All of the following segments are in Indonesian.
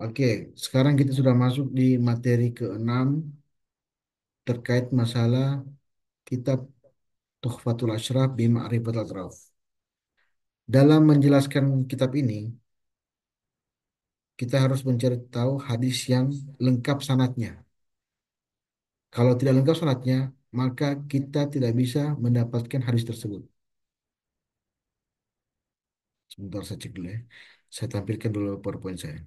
Oke, sekarang kita sudah masuk di materi ke-6 terkait masalah kitab Tuhfatul Asyraf bi Ma'rifatul Atraf. Dalam menjelaskan kitab ini, kita harus mencari tahu hadis yang lengkap sanadnya. Kalau tidak lengkap sanadnya, maka kita tidak bisa mendapatkan hadis tersebut. Sebentar saya cek dulu ya. Saya tampilkan dulu PowerPoint saya.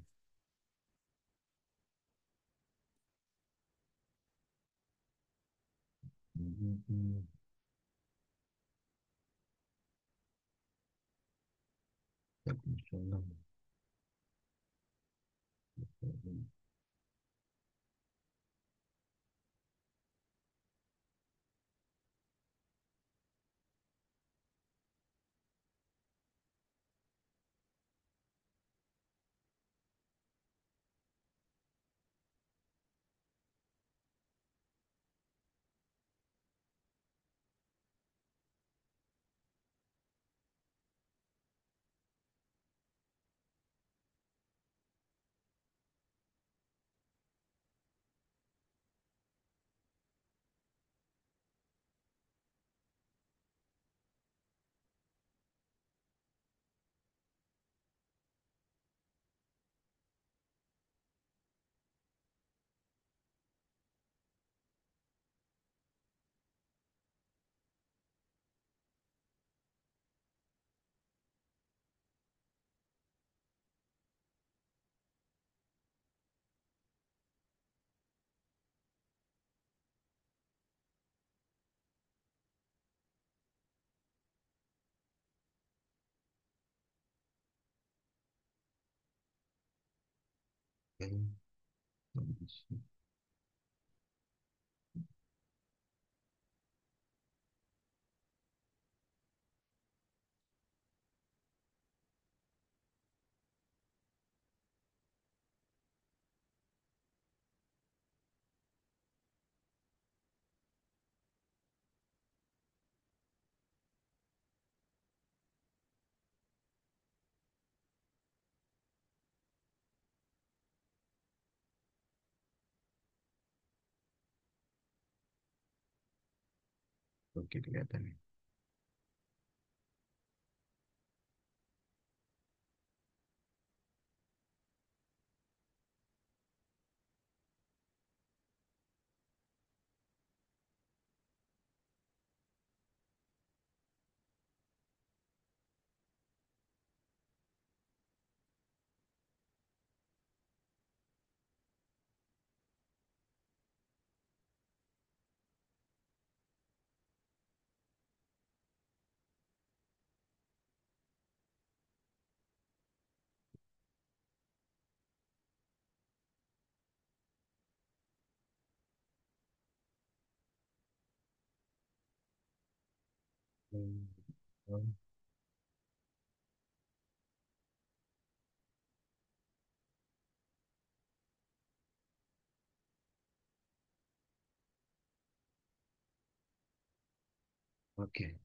Oke, kelihatan nih. Oke.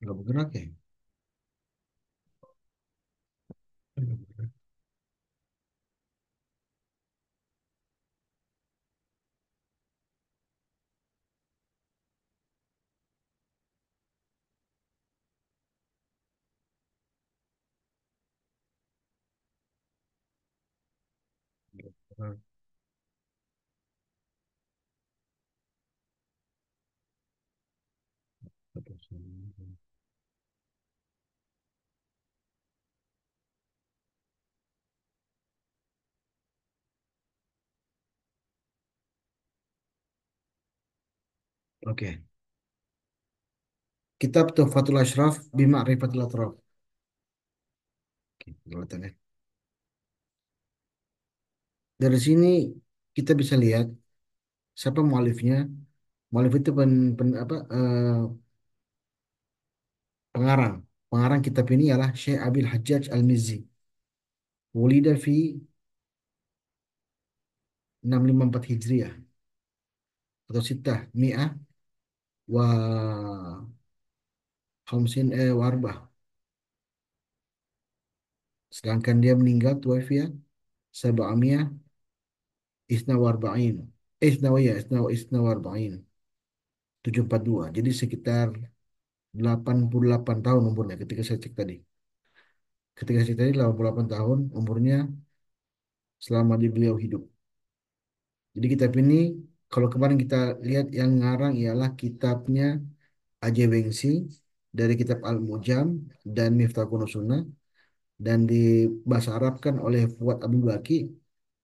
Nggak bergerak ya? Nggak bergerak. Oke. Kitab Tuhfatul Asyraf bi Ma'rifatul Atraf. Oke, kelihatan ya. Dari sini kita bisa lihat siapa mualifnya. Mualif itu pengarang. Pengarang kitab ini ialah Syekh Abil Hajjaj Al-Mizzi. Wulida fi 654 Hijriah atau Sittah Mi'ah wa warbah. Sedangkan dia meninggal tuwafiyah sab'amiyah isna warba'in. Isna warba'in. 742. Jadi sekitar 88 tahun umurnya ketika saya cek tadi. Ketika saya cek tadi 88 tahun umurnya selama di beliau hidup. Jadi kitab ini kalau kemarin kita lihat yang ngarang ialah kitabnya Aje Wengsi dari kitab Al-Mujam dan Miftahul Sunnah dan dibahasa Arabkan oleh Fuad Abdul Baqi.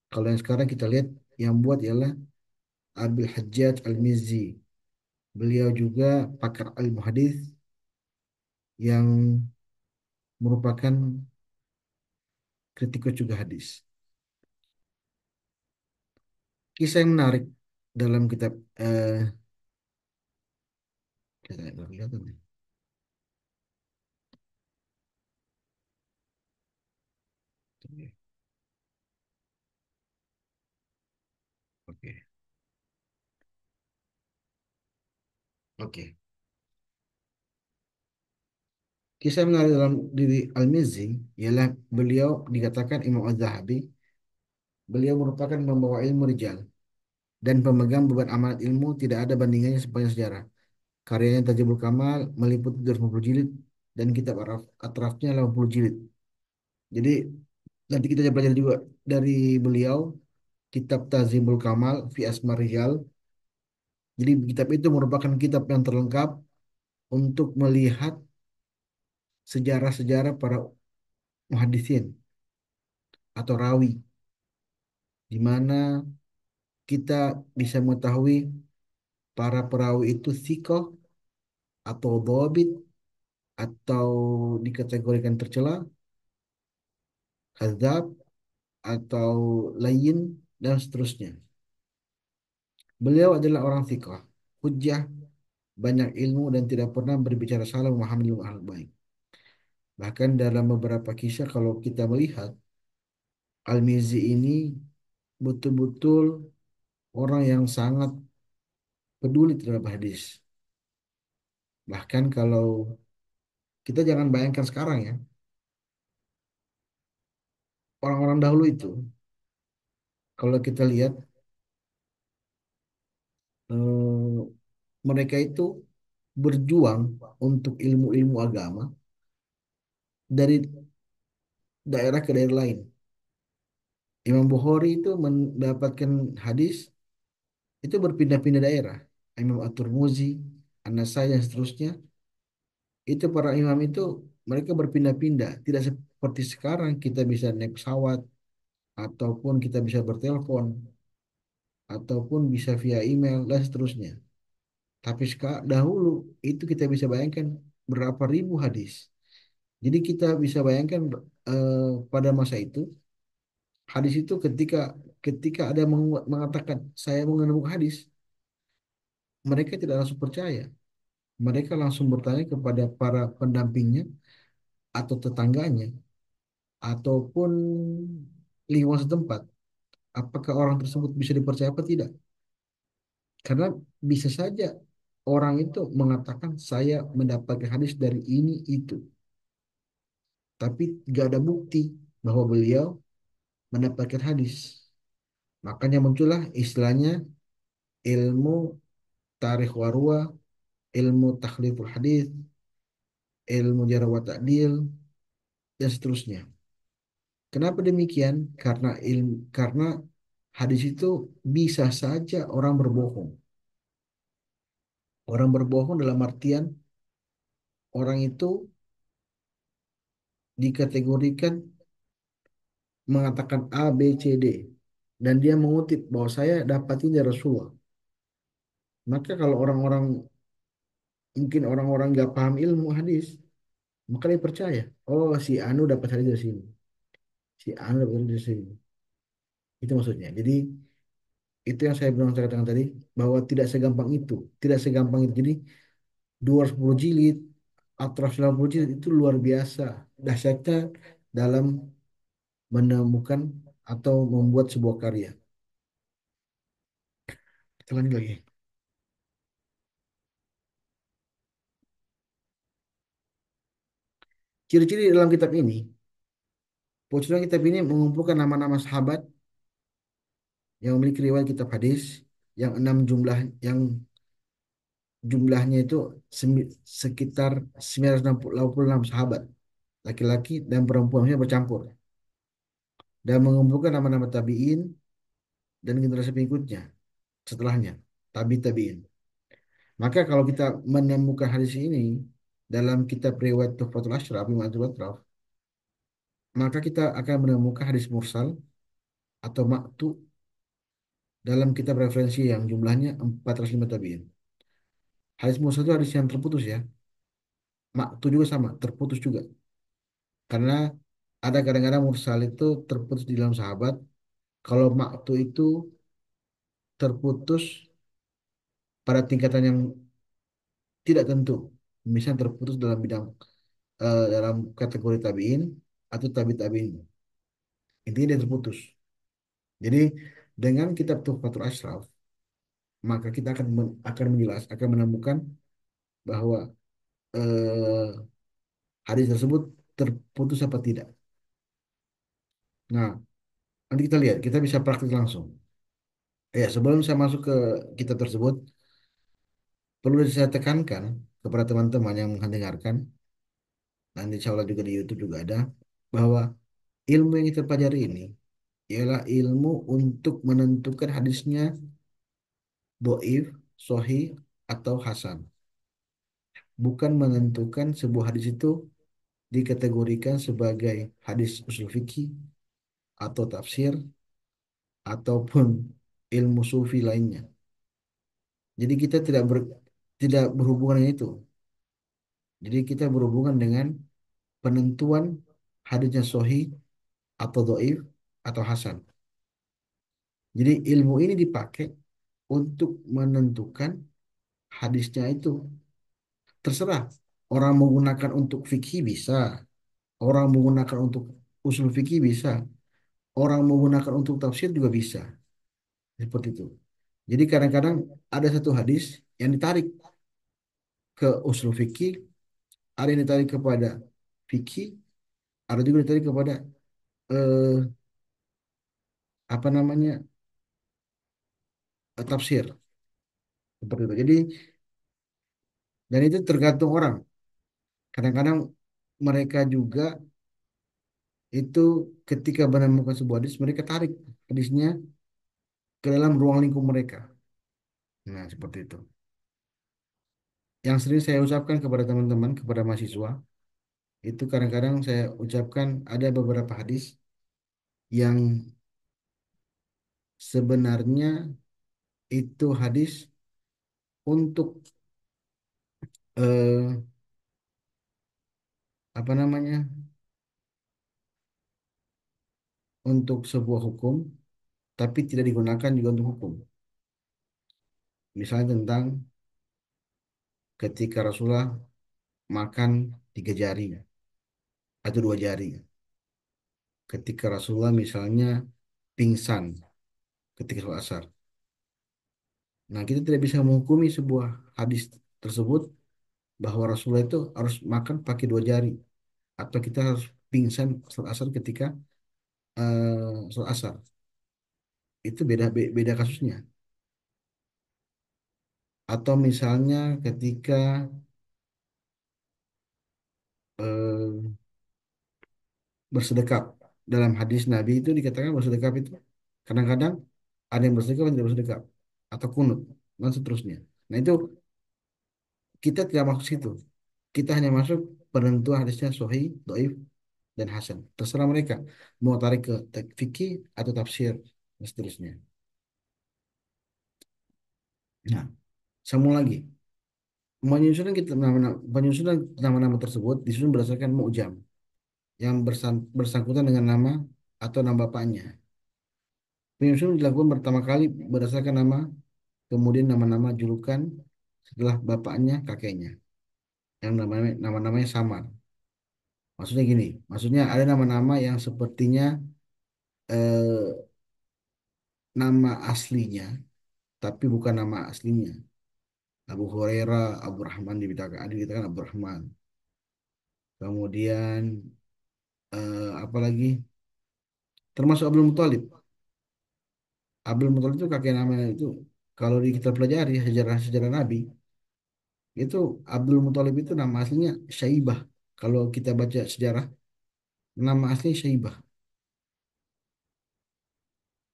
Kalau yang sekarang kita lihat yang buat ialah Abil Hajjaj Al-Mizzi. Beliau juga pakar ilmu hadis yang merupakan kritikus juga hadis. Kisah yang menarik dalam kitab nggak kelihatan nih. Oke, oke. Kisah yang menarik dalam diri Al-Mizzi ialah beliau dikatakan Imam Az-Zahabi, beliau merupakan membawa ilmu rijal dan pemegang beban amanat ilmu tidak ada bandingannya sepanjang sejarah. Karyanya Tajibul Kamal meliputi 250 jilid dan kitab Atrafnya 80 jilid. Jadi nanti kita belajar juga dari beliau kitab Tazibul Kamal fi Asma Rijal. Jadi kitab itu merupakan kitab yang terlengkap untuk melihat sejarah-sejarah para muhaddisin atau rawi, di mana kita bisa mengetahui para perawi itu sikoh atau dhabit atau dikategorikan tercela, kadzab atau lain dan seterusnya. Beliau adalah orang sikoh, hujjah, banyak ilmu dan tidak pernah berbicara salah memahami ilmu hal baik. Bahkan dalam beberapa kisah kalau kita melihat Al-Mizi ini betul-betul orang yang sangat peduli terhadap hadis. Bahkan kalau kita jangan bayangkan sekarang ya, orang-orang dahulu itu, kalau kita lihat mereka itu berjuang untuk ilmu-ilmu agama dari daerah ke daerah lain. Imam Bukhari itu mendapatkan hadis itu berpindah-pindah daerah. Imam At-Tirmidzi, An-Nasai dan seterusnya, itu para imam itu mereka berpindah-pindah. Tidak seperti sekarang kita bisa naik pesawat ataupun kita bisa bertelepon ataupun bisa via email dan seterusnya. Tapi dahulu itu kita bisa bayangkan berapa ribu hadis. Jadi kita bisa bayangkan eh, pada masa itu hadis itu ketika ada yang mengatakan saya mengenal hadis, mereka tidak langsung percaya. Mereka langsung bertanya kepada para pendampingnya atau tetangganya ataupun lingkungan setempat, apakah orang tersebut bisa dipercaya apa tidak? Karena bisa saja orang itu mengatakan saya mendapatkan hadis dari ini itu, tapi tidak ada bukti bahwa beliau mendapatkan hadis. Makanya muncullah istilahnya ilmu tarikh warwa, ilmu takhliful hadis, ilmu jarh wa ta'dil dan seterusnya. Kenapa demikian? Karena hadis itu bisa saja orang berbohong. Orang berbohong dalam artian orang itu dikategorikan mengatakan A, B, C, D. Dan dia mengutip bahwa saya dapat ini dari Rasulullah. Maka kalau orang-orang, mungkin orang-orang nggak paham ilmu hadis, maka dia percaya. Oh, si Anu dapat hadis dari sini. Si Anu dapat hadis dari sini. Itu maksudnya. Jadi itu yang saya bilang saya katakan tadi, bahwa tidak segampang itu. Tidak segampang itu. Jadi 210 jilid, Atraf 90 jilid itu luar biasa. Dahsyatnya dalam menemukan atau membuat sebuah karya. Kita lanjut lagi. Ciri-ciri dalam kitab ini, Penyusunan kitab ini mengumpulkan nama-nama sahabat yang memiliki riwayat kitab hadis yang enam jumlah yang jumlahnya itu sekitar 966 sahabat laki-laki dan perempuannya bercampur dan mengumpulkan nama-nama tabi'in dan generasi pengikutnya setelahnya tabi'in. Maka kalau kita menemukan hadis ini dalam kitab riwayat Tuhfatul Asyraf Imam Abdul Atraf, maka kita akan menemukan hadis mursal atau maktu dalam kitab referensi yang jumlahnya 405 tabi'in. Hadis mursal itu hadis yang terputus ya. Maktu juga sama, terputus juga. Karena ada kadang-kadang mursal itu terputus di dalam sahabat. Kalau maktu itu terputus pada tingkatan yang tidak tentu. Misalnya terputus dalam bidang dalam kategori tabi'in atau tabi'in. Intinya dia terputus. Jadi dengan kitab Tuhfatul Ashraf, maka kita akan menemukan bahwa eh, hadis tersebut terputus apa tidak. Nah, nanti kita lihat, kita bisa praktik langsung. Ya, sebelum saya masuk ke kitab tersebut, perlu saya tekankan kepada teman-teman yang mendengarkan, dan insya Allah juga di YouTube juga ada, bahwa ilmu yang kita pelajari ini ialah ilmu untuk menentukan hadisnya doif, sohi, atau hasan. Bukan menentukan sebuah hadis itu dikategorikan sebagai hadis usul fikih atau tafsir ataupun ilmu sufi lainnya. Jadi kita tidak berhubungan dengan itu. Jadi kita berhubungan dengan penentuan hadisnya sahih atau doif atau hasan. Jadi ilmu ini dipakai untuk menentukan hadisnya itu. Terserah. Orang menggunakan untuk fikih bisa. Orang menggunakan untuk usul fikih bisa. Orang menggunakan untuk tafsir juga bisa. Seperti itu. Jadi kadang-kadang ada satu hadis yang ditarik ke usul fikih, ada yang ditarik kepada fikih, ada juga yang ditarik kepada eh, apa namanya tafsir seperti itu. Jadi dan itu tergantung orang. Kadang-kadang mereka juga itu ketika menemukan sebuah hadis, mereka tarik hadisnya ke dalam ruang lingkup mereka. Nah, seperti itu. Yang sering saya ucapkan kepada teman-teman, kepada mahasiswa, itu kadang-kadang saya ucapkan ada beberapa hadis yang sebenarnya itu hadis untuk eh, apa namanya? Untuk sebuah hukum, tapi tidak digunakan juga untuk hukum. Misalnya tentang ketika Rasulullah makan 3 jari atau 2 jari. Ketika Rasulullah misalnya pingsan ketika sholat asar. Nah, kita tidak bisa menghukumi sebuah hadis tersebut bahwa Rasulullah itu harus makan pakai 2 jari atau kita harus pingsan sholat asar ketika sholat asar. Itu beda kasusnya. Atau misalnya ketika eh, bersedekap. Dalam hadis Nabi itu dikatakan bersedekap itu kadang-kadang ada yang bersedekap dan tidak bersedekap atau kunut dan seterusnya. Nah itu kita tidak masuk situ. Kita hanya masuk penentuan hadisnya sahih, dhaif, dan hasan. Terserah mereka mau tarik ke fikih atau tafsir dan seterusnya. Nah, sambung lagi. Penyusunan nama-nama tersebut disusun berdasarkan mu'jam yang bersangkutan dengan nama atau nama bapaknya. Penyusunan dilakukan pertama kali berdasarkan nama, kemudian nama-nama julukan setelah bapaknya, kakeknya, yang nama-namanya samar. Maksudnya gini, maksudnya ada nama-nama yang sepertinya eh, nama aslinya, tapi bukan nama aslinya. Abu Hurairah, Abu Rahman dikatakan Abu Rahman. kemudian apa lagi? Termasuk Abdul Muthalib. Abdul Muthalib itu kakek namanya itu kalau kita pelajari sejarah-sejarah Nabi, itu Abdul Muthalib itu nama aslinya Syaibah. Kalau kita baca sejarah, nama asli Syaibah.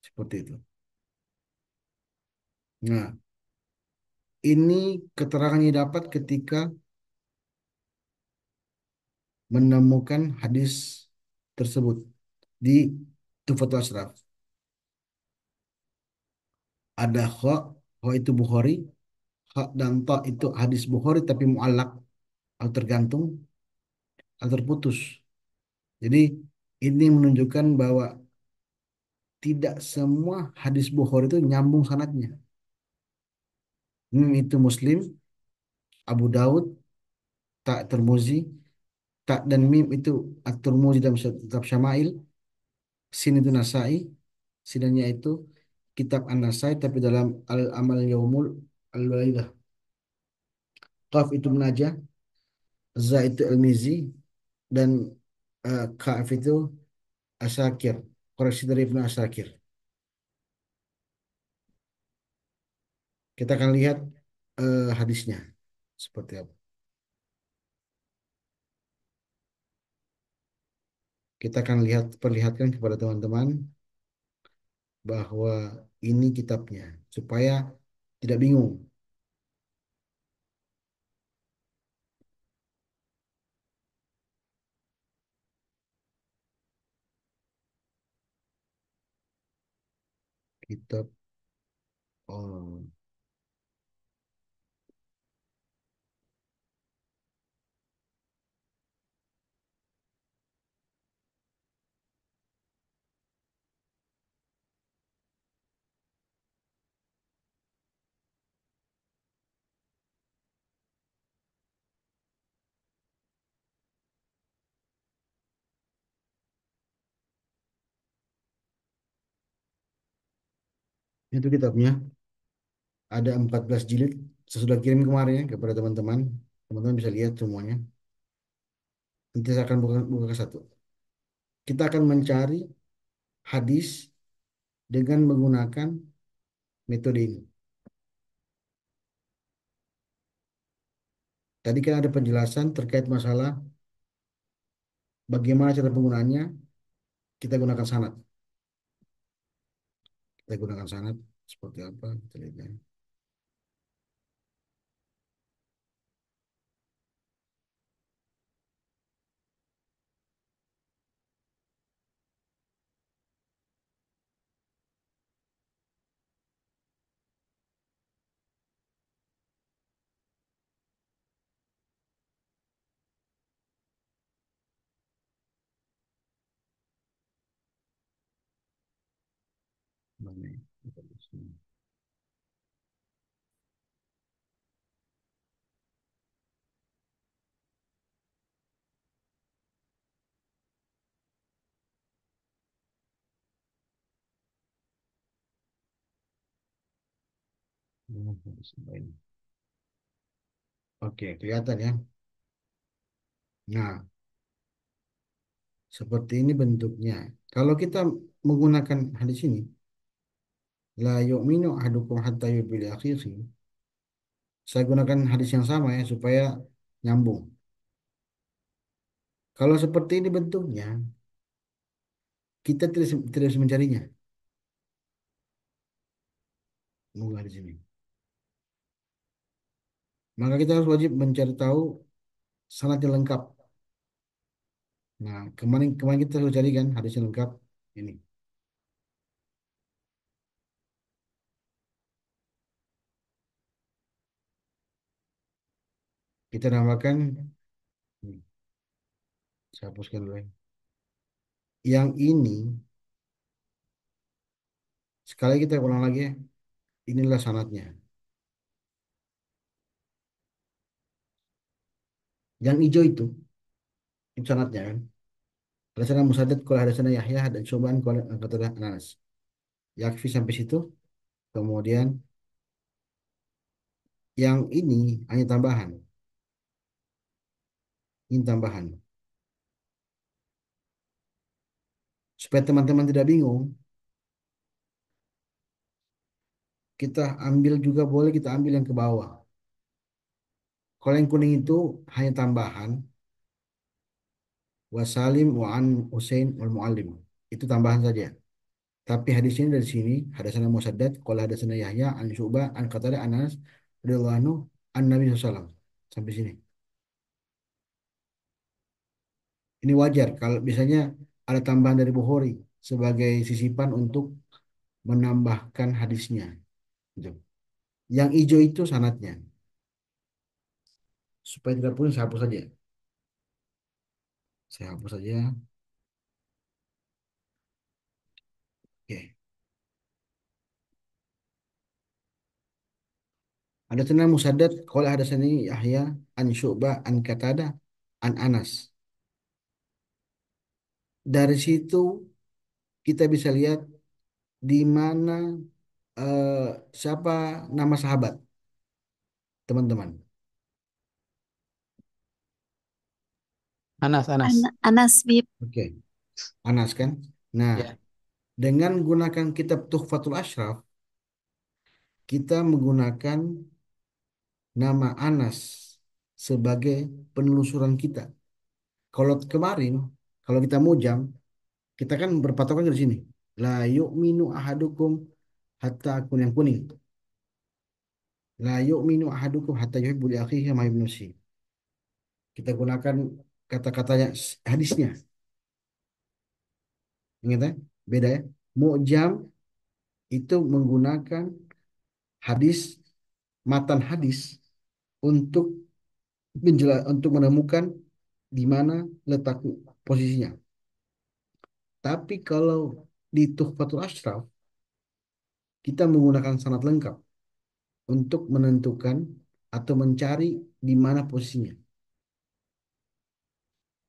Seperti itu. Nah, ini keterangannya dapat ketika menemukan hadis tersebut di Tufatul Ashraf. Ada kha itu Bukhari, kha dan ta itu hadis Bukhari tapi muallak atau tergantung atau terputus. Jadi ini menunjukkan bahwa tidak semua hadis Bukhari itu nyambung sanadnya. Itu Muslim, Abu Daud, tak Tirmizi, tak dan mim itu At-Tirmizi dalam kitab Syama'il, sin itu Nasai, sinanya itu kitab An-Nasai tapi dalam Al-Amal Yaumul Al-Lailah. Qaf itu Najah, Za itu Al-Mizi dan Kaf itu Asakir. Koreksi dari Ibnu Asakir. Kita akan lihat hadisnya seperti apa. Kita akan perlihatkan kepada teman-teman bahwa ini kitabnya supaya tidak bingung. Kitab oh, itu kitabnya ada 14 jilid. Saya sudah kirim kemarin ya kepada teman-teman. Teman-teman bisa lihat semuanya. Nanti saya akan buka ke satu. Kita akan mencari hadis dengan menggunakan metode ini. Tadi kan ada penjelasan terkait masalah bagaimana cara penggunaannya. Kita gunakan sanad. Kita gunakan sanad seperti apa? Kita lihat ya. Mana ya? Oke, kelihatan ya. Nah, seperti ini bentuknya. Kalau kita menggunakan hadis ini, la yu'minu ahadukum hatta yu'minu akhihi. Saya gunakan hadis yang sama ya supaya nyambung. Kalau seperti ini bentuknya, kita tidak bisa mencarinya. Mengunggah di sini. Maka kita harus wajib mencari tahu sanad yang lengkap. Nah, kemarin kemarin kita sudah cari kan hadis yang lengkap ini. Kita namakan, saya hapuskan dulu ya. Yang ini, sekali kita ulang lagi ya. Inilah sanadnya. Yang hijau itu sanadnya kan. Hadasana Musaddad, kalau hadasana Yahya dan Syu'ban kalau kata Anas. Yakfi sampai situ. Kemudian yang ini hanya tambahan. Ini tambahan. Supaya teman-teman tidak bingung, kita ambil juga boleh kita ambil yang ke bawah. Kalau yang kuning itu hanya tambahan wasalim wa an Husain wal Muallim. Itu tambahan saja. Tapi hadis ini dari sini hadasana Musaddad qala hadasana Yahya an Syu'bah an Qatadah an Anas radhiyallahu anhu an Nabi SAW. Sampai sini. Ini wajar kalau biasanya ada tambahan dari Bukhari sebagai sisipan untuk menambahkan hadisnya. Gitu. Yang hijau itu sanatnya. Supaya tidak punya saya hapus saja. Saya hapus saja. Oke. Ada Hadatsana Musaddad qala hadatsani Yahya an Syu'bah an Qatadah an Anas. Dari situ kita bisa lihat di mana eh, siapa nama sahabat, teman-teman. Anas, Anas. Anas Bib. Oke, Anas kan. Nah, Ya. dengan gunakan kitab Tuhfatul Ashraf, kita menggunakan nama Anas sebagai penelusuran kita. Kalau kemarin, kalau kita mujam, kita kan berpatokan dari sini. La yu'minu ahadukum hatta akun yang kuning. La yu'minu ahadukum hatta yuhibbu li akhihi ma yuhibbu li nafsihi. Kita gunakan kata-katanya hadisnya. Ingat ya? Beda ya. Mu'jam itu menggunakan hadis, matan hadis untuk untuk menemukan di mana letak posisinya. Tapi kalau di Tuhfatul Ashraf, kita menggunakan sanad lengkap untuk menentukan atau mencari di mana posisinya.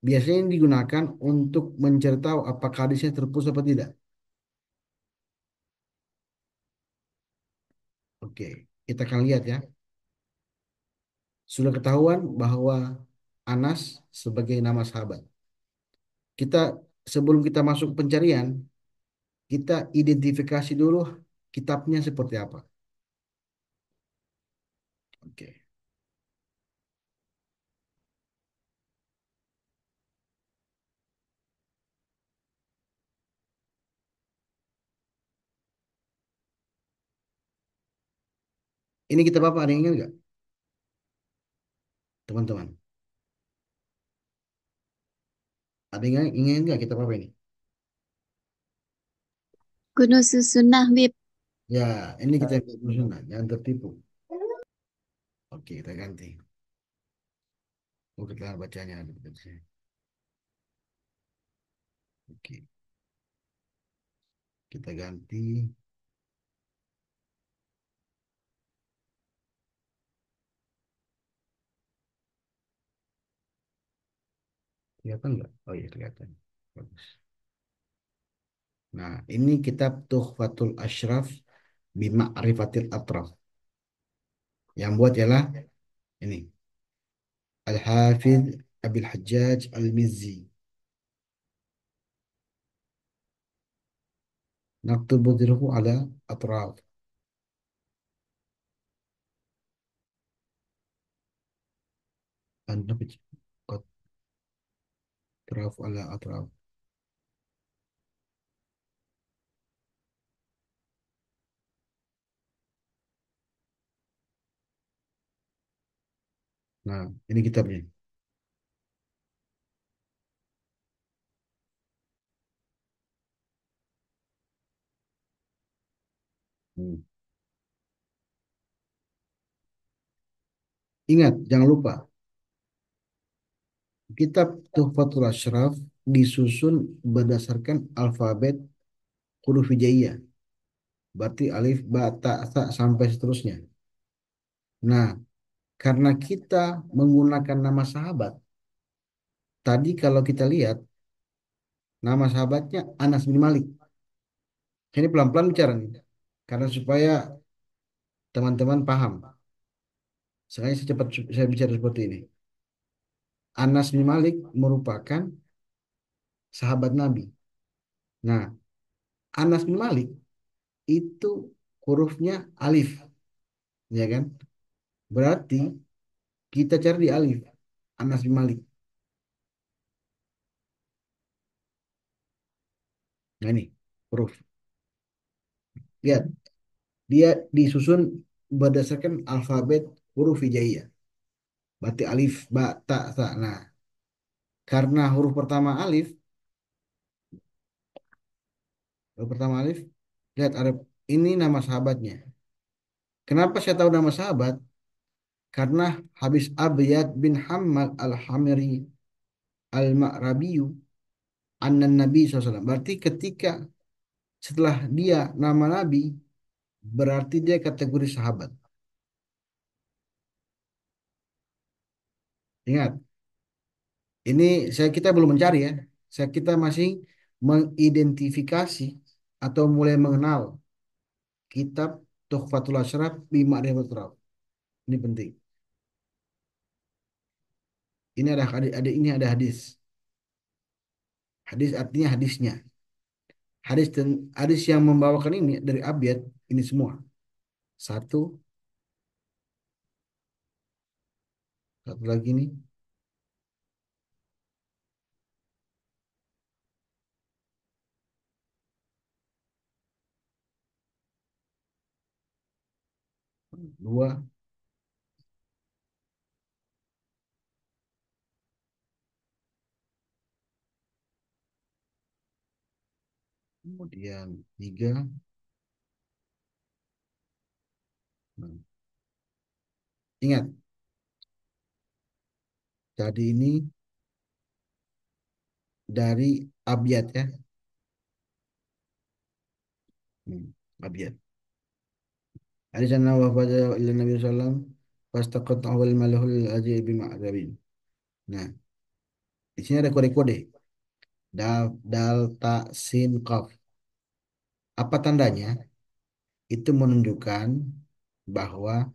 Biasanya ini digunakan untuk mencari tahu apakah hadisnya terputus atau tidak. Oke, kita akan lihat ya. Sudah ketahuan bahwa Anas sebagai nama sahabat. Kita sebelum kita masuk pencarian, kita identifikasi dulu kitabnya seperti apa. Oke. Ini kitab apa? Ada yang ingat nggak, teman-teman? Ada yang ingat nggak kitab apa ini? Gunung Susunah Bib. Ya, ini kita sunnah, jangan tertipu. Oke, kita ganti. Oh, kita bacanya ada di sini. Oke, kita ganti. Kelihatan nggak? Oh iya, kelihatan. Bagus. Nah, ini kitab Tuhfatul Ashraf Bima'rifatil Atraf. Yang buat ialah ini. Al-Hafidh Abil Hajjaj Al-Mizzi. Naktubu dhirhu ala atraf. Anda atraf ala atraf. Nah, ini kitabnya. Hmm. Ingat, jangan lupa. Kitab Tuhfatul Ashraf disusun berdasarkan alfabet huruf hijaiyah. Berarti alif, ba, ta, sa, sampai seterusnya. Nah, karena kita menggunakan nama sahabat, tadi kalau kita lihat, nama sahabatnya Anas bin Malik. Ini pelan-pelan bicara nih. Karena supaya teman-teman paham. Sengaja saya bicara seperti ini. Anas bin Malik merupakan sahabat Nabi. Nah, Anas bin Malik itu hurufnya alif, ya kan? Berarti kita cari di alif. Anas bin Malik. Nah ini huruf. Lihat, dia disusun berdasarkan alfabet huruf hijaiyah. Berarti alif, ba, ta, sa. Nah, karena huruf pertama alif, huruf pertama alif, lihat ada ini nama sahabatnya. Kenapa saya tahu nama sahabat? Karena habis Abyad bin Hammad al-Hamiri al-Ma'rabiyu annan Nabi SAW. Berarti ketika setelah dia nama Nabi, berarti dia kategori sahabat. Ingat, ini kita belum mencari ya. Kita masih mengidentifikasi atau mulai mengenal kitab Tuhfatul Asyraf bi Ma'rifatul Raff. Ini penting. Ini ada ini ada hadis. Hadis artinya hadisnya. Hadis yang membawakan ini dari Abyad ini semua. Satu, satu lagi nih. Dua, kemudian tiga. Nah, ingat, tadi ini dari Abyad ya. Abyad. Hadis anna wafada ila Nabi sallam fastaqata awal malahul aji bima'rabin. Nah, di sini ada kode-kode. Dal, dal, ta, sin, qaf. Apa tandanya? Itu menunjukkan bahwa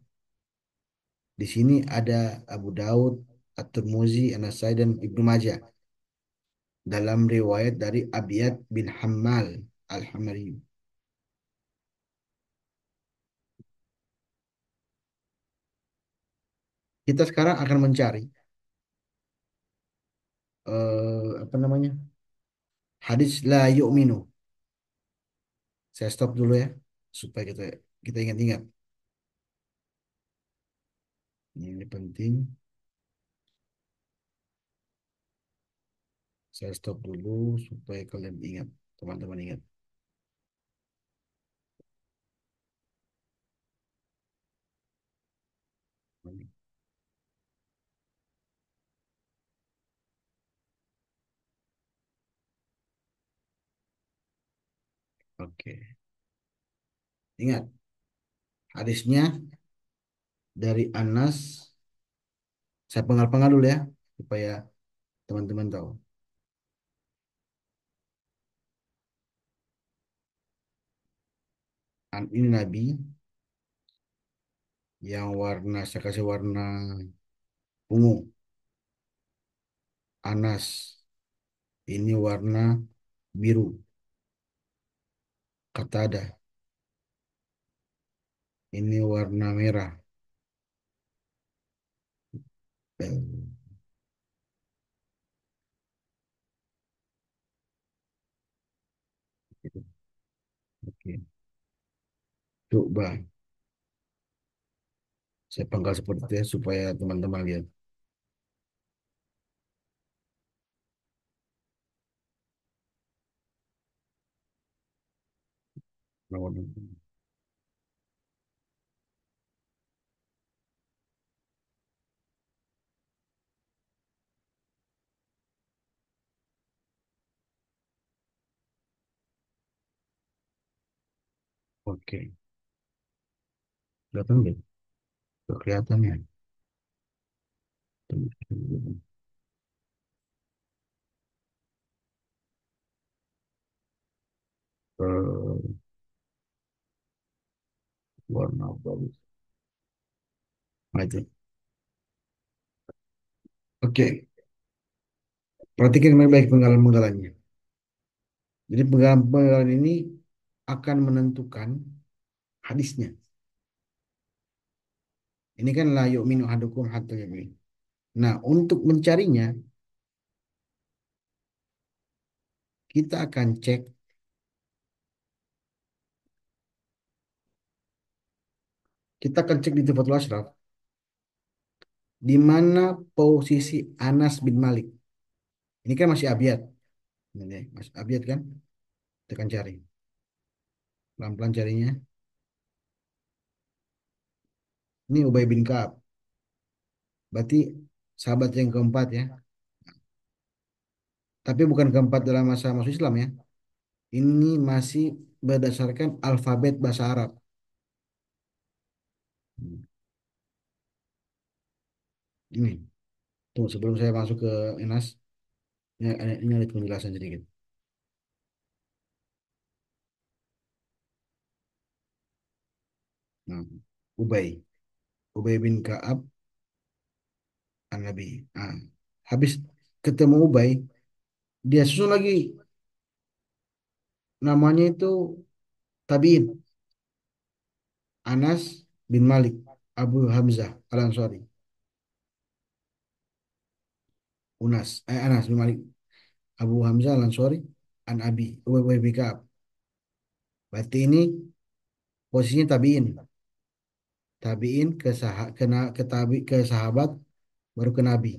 di sini ada Abu Daud, At-Tirmizi, An-Nasai dan Ibnu Majah dalam riwayat dari Abiyad bin Hammal Al-Hamari. Kita sekarang akan mencari apa namanya? Hadis la yu'minu. Saya stop dulu ya supaya kita kita ingat-ingat. Ini penting. Saya stop dulu supaya kalian ingat, teman-teman ingat. Oke. Ingat, hadisnya dari Anas. Saya pengal-pengal dulu ya supaya teman-teman tahu. Ini Nabi yang warna saya kasih warna ungu. Anas ini warna biru. Katada ini warna merah. Eh, Oke. Coba saya pangkal seperti itu ya supaya teman-teman lihat. Oke. Kelihatan nggak? Tuh, kelihatan ya. Eh, Warna bagus. Nah, itu. Oke. Perhatikan baik-baik penggalan-penggalannya. Jadi pegangan-pegangan ini akan menentukan hadisnya. Ini kan la yu'minu ahadukum hatta yu'min. Nah, untuk mencarinya, kita akan cek, kita akan cek di Tufatul Ashraf, di mana posisi Anas bin Malik. Ini kan masih abjad. Ini masih abjad kan? Kita akan cari. Pelan-pelan carinya. Ini Ubay bin Ka'ab. Berarti sahabat yang keempat ya. Tapi bukan keempat dalam masa masuk Islam ya. Ini masih berdasarkan alfabet bahasa Arab. Ini. Tunggu sebelum saya masuk ke Anas, ini ada penjelasan sedikit. Nah, Ubay. Ubay bin Ka'ab an-Nabi. Nah, habis ketemu Ubay, dia susun lagi namanya itu tabiin. Anas bin Malik, Abu Hamzah Al-Ansari. Anas bin Malik, Abu Hamzah Al-Ansari, an Abi, Ubay bin Ka'ab. Berarti ini posisinya tabiin. Tabiin ke ke sahabat baru ke Nabi.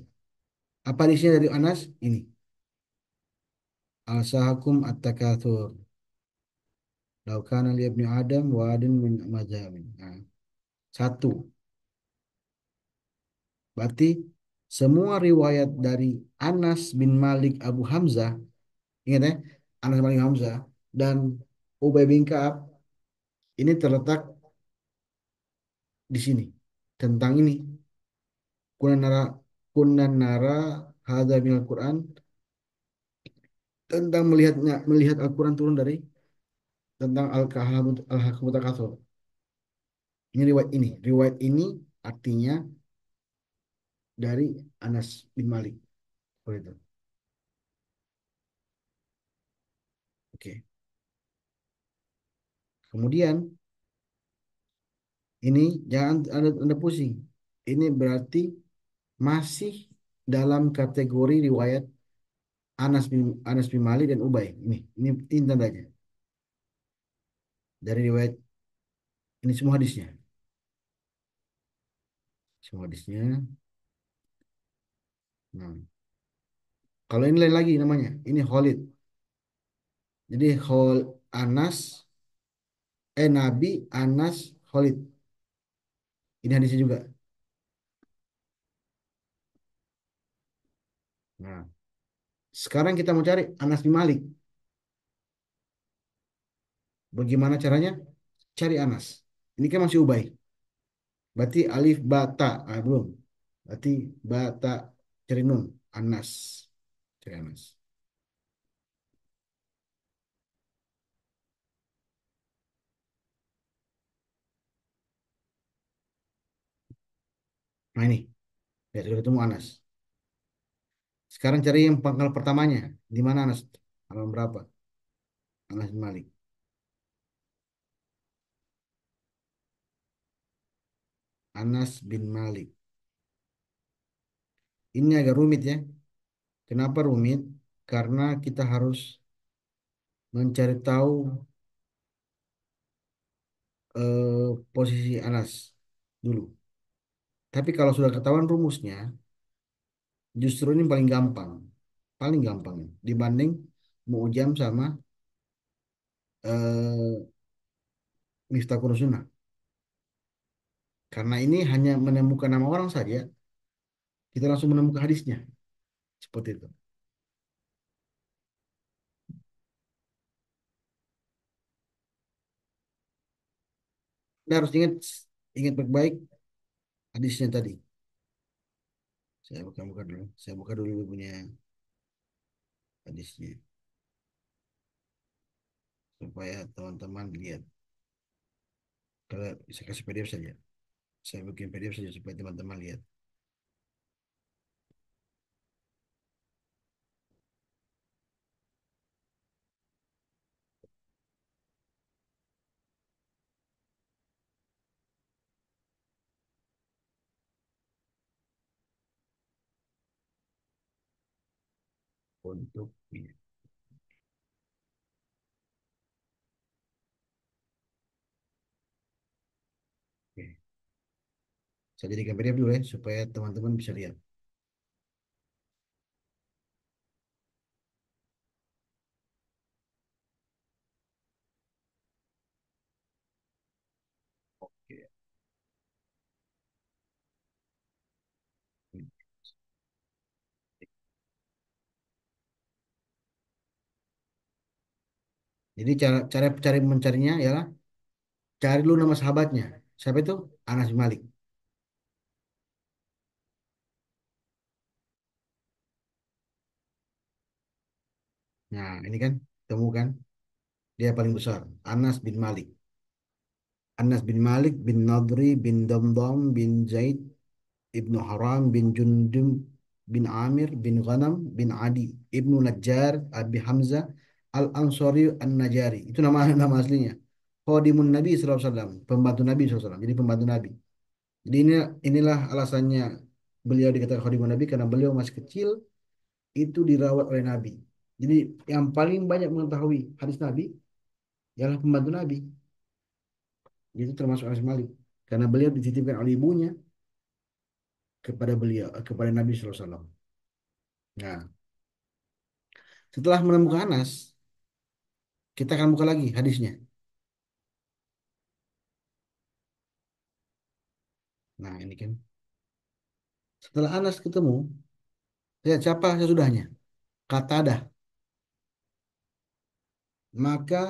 Apa isinya dari Anas? Ini. Al-sahakum at-takatsur. Lau kana li ibni Adam wadin min majamin. Nah, satu. Berarti semua riwayat dari Anas bin Malik Abu Hamzah, ingat ya, Anas bin Malik Hamzah dan Ubay bin Ka'ab ini terletak di sini. Tentang ini, kunanara kunanara hadza minal Quran, tentang melihat Al-Quran turun dari tentang Al-Hakamut Takatsur. Ini riwayat ini. Riwayat ini artinya dari Anas bin Malik. Seperti itu. Oke. Kemudian ini jangan anda pusing. Ini berarti masih dalam kategori riwayat Anas bin Malik dan Ubay. Ini tandanya dari riwayat ini semua hadisnya. Semua hadisnya. Nah, kalau ini lain lagi namanya. Ini Khalid. Jadi Anas, Nabi, Anas, Khalid. Ini hadisnya juga. Nah, sekarang kita mau cari Anas bin Malik. Bagaimana caranya? Cari Anas. Ini kan masih Ubay. Berarti alif bata. Ah, belum. Berarti bata cari nun. Anas. Cari Anas. Nah ini. Ya, sudah ketemu Anas. Sekarang cari yang pangkal pertamanya. Di mana Anas? Halaman berapa? Anas bin Malik. Anas bin Malik. Ini agak rumit ya. Kenapa rumit? Karena kita harus mencari tahu posisi Anas dulu. Tapi kalau sudah ketahuan rumusnya, justru ini paling gampang. Paling gampang dibanding Mu'jam sama eh, Miftahul Sunnah. Karena ini hanya menemukan nama orang saja, kita langsung menemukan hadisnya. Seperti itu. Kita harus ingat baik-baik hadisnya tadi. Saya buka-buka dulu. Saya buka dulu punya hadisnya supaya teman-teman lihat. Kalau bisa kasih PDF saja. Saya bikin PDF saja supaya teman-teman lihat. Untuk oke. Saya jadikan PDF dulu ya supaya teman-teman bisa lihat. Oke. Jadi cara cara cari mencarinya ialah cari dulu nama sahabatnya. Siapa itu? Anas bin Malik. Nah, ini kan temukan dia paling besar, Anas bin Malik. Anas bin Malik bin Nadri bin Damdam bin Zaid ibnu Haram bin Jundum bin Amir bin Ghanam bin Adi ibnu Najjar Abi Hamzah Al-Ansari An-Najari. Itu nama nama aslinya. Khadimun Nabi SAW, pembantu Nabi SAW. Jadi pembantu Nabi. Jadi inilah alasannya beliau dikatakan Khadimun Nabi karena beliau masih kecil itu dirawat oleh Nabi. Jadi yang paling banyak mengetahui hadis Nabi ialah pembantu Nabi. Itu termasuk Anas bin Malik. Karena beliau dititipkan oleh ibunya kepada beliau, kepada Nabi SAW. Nah, setelah menemukan Anas, kita akan buka lagi hadisnya. Nah, ini kan. Setelah Anas ketemu, lihat siapa sesudahnya. Qatadah. Maka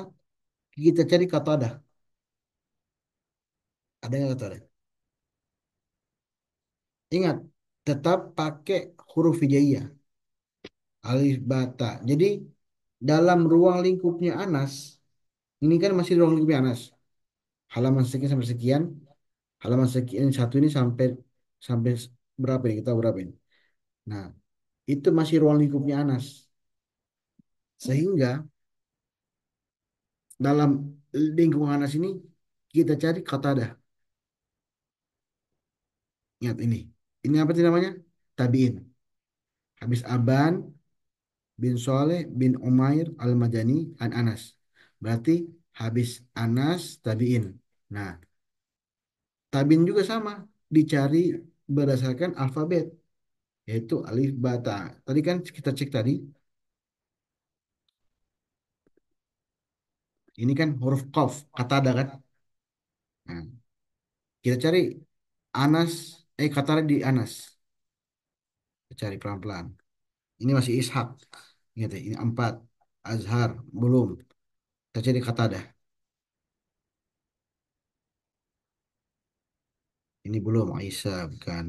kita cari Qatadah. Ada nggak Qatadah? Ingat, tetap pakai huruf hijaiyah. Alif bata. Jadi, dalam ruang lingkupnya Anas, ini kan masih ruang lingkupnya Anas. Halaman sekian sampai sekian. Halaman sekian satu ini sampai sampai berapa ini? Kita berapa ini? Nah, itu masih ruang lingkupnya Anas. Sehingga dalam lingkungan Anas ini kita cari Qatadah. Ingat ini. Ini apa sih namanya? Tabi'in. Habis Aban bin Soleh bin Umair Al-Madani an Anas. Berarti habis Anas tabi'in. Nah, tabi'in juga sama. Dicari berdasarkan alfabet. Yaitu alif bata. Tadi kan kita cek tadi. Ini kan huruf Qaf. Qatada kan. Nah, kita cari Anas. Kata di Anas. Kita cari pelan-pelan. Ini masih Ishak. Ingat ya, ini empat. Azhar. Belum. Kita cari kata dah. Ini belum. Aisyah. Bukan.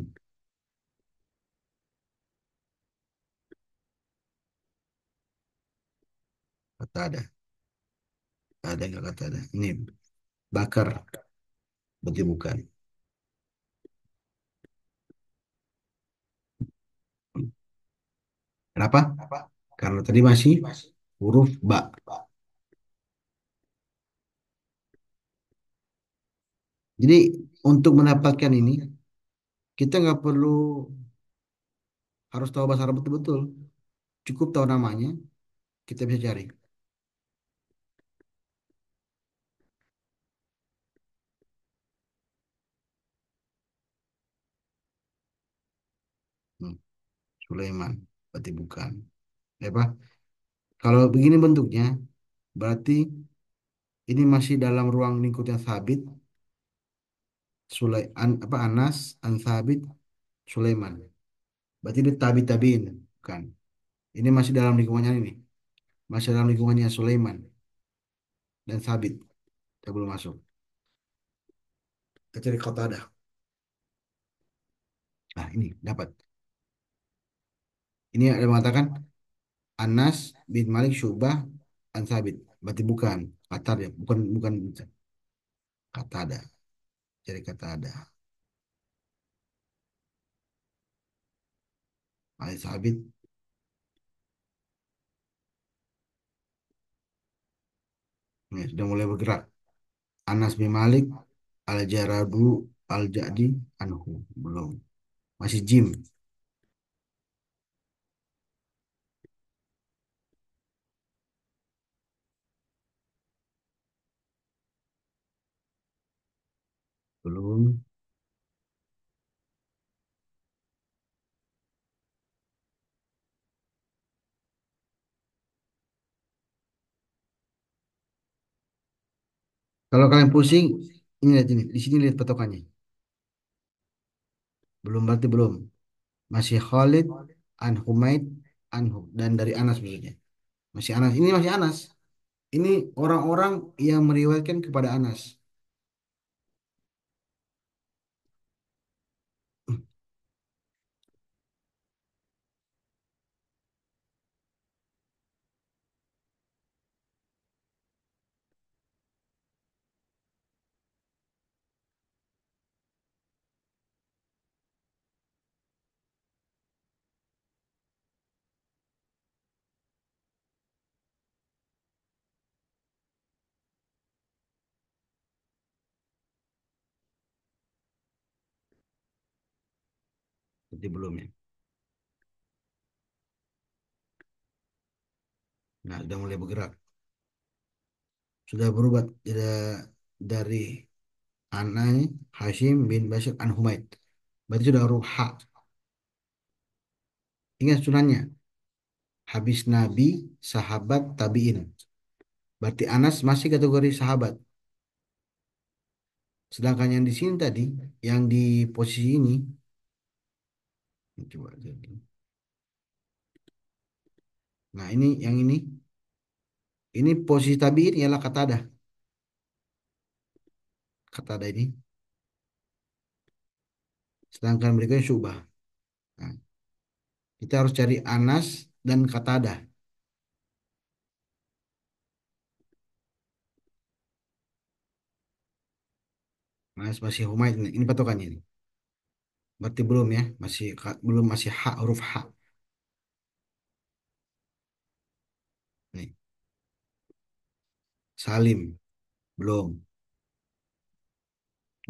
Kata ada. Ada nggak kata ada? Ini bakar. Berarti bukan. Kenapa? Karena tadi masih huruf ba. Jadi untuk mendapatkan ini, kita nggak perlu harus tahu bahasa Arab betul-betul. Cukup tahu namanya, kita bisa cari. Hmm, Sulaiman. Berarti bukan. Ya, Pak? Kalau begini bentuknya, berarti ini masih dalam ruang lingkup yang sabit. Apa Anas, An Sabit, Sulaiman. Berarti dia tabi-tabiin, kan? Ini masih dalam lingkungannya ini. Masih dalam lingkungannya Sulaiman dan Sabit. Kita belum masuk. Kita cari kota ada. Nah, ini dapat. Ini ada mengatakan Anas bin Malik Syubah An Sabit. Berarti bukan. Qatar ya, bukan bukan kata ada. Cari kata ada. Ali Sabit. Ini sudah mulai bergerak. Anas bin Malik Al-Jaradu Al-Jadi Anhu. Belum. Masih Jim. Belum. Kalau kalian pusing, ini lihat ini. Di sini lihat patokannya. Belum berarti belum. Masih Khalid, an Humaid, anhu dan dari Anas maksudnya. Masih Anas. Ini masih Anas. Ini orang-orang yang meriwayatkan kepada Anas. Berarti belum ya. Nah, sudah mulai bergerak. Sudah berubah dari Anai Hashim bin Bashir an Humaid. Berarti sudah huruf H. Ingat sunannya. Habis Nabi, sahabat, tabiin. Berarti Anas masih kategori sahabat. Sedangkan yang di sini tadi, yang di posisi ini, coba jadi. Nah ini, yang ini posisi tabiin ialah Qatadah. Qatadah ini. Sedangkan berikutnya Syu'bah. Nah, kita harus cari Anas dan Qatadah. Anas masih Humaid. Ini patokannya ini. Berarti belum ya, belum masih H, huruf H. Nih, Salim belum.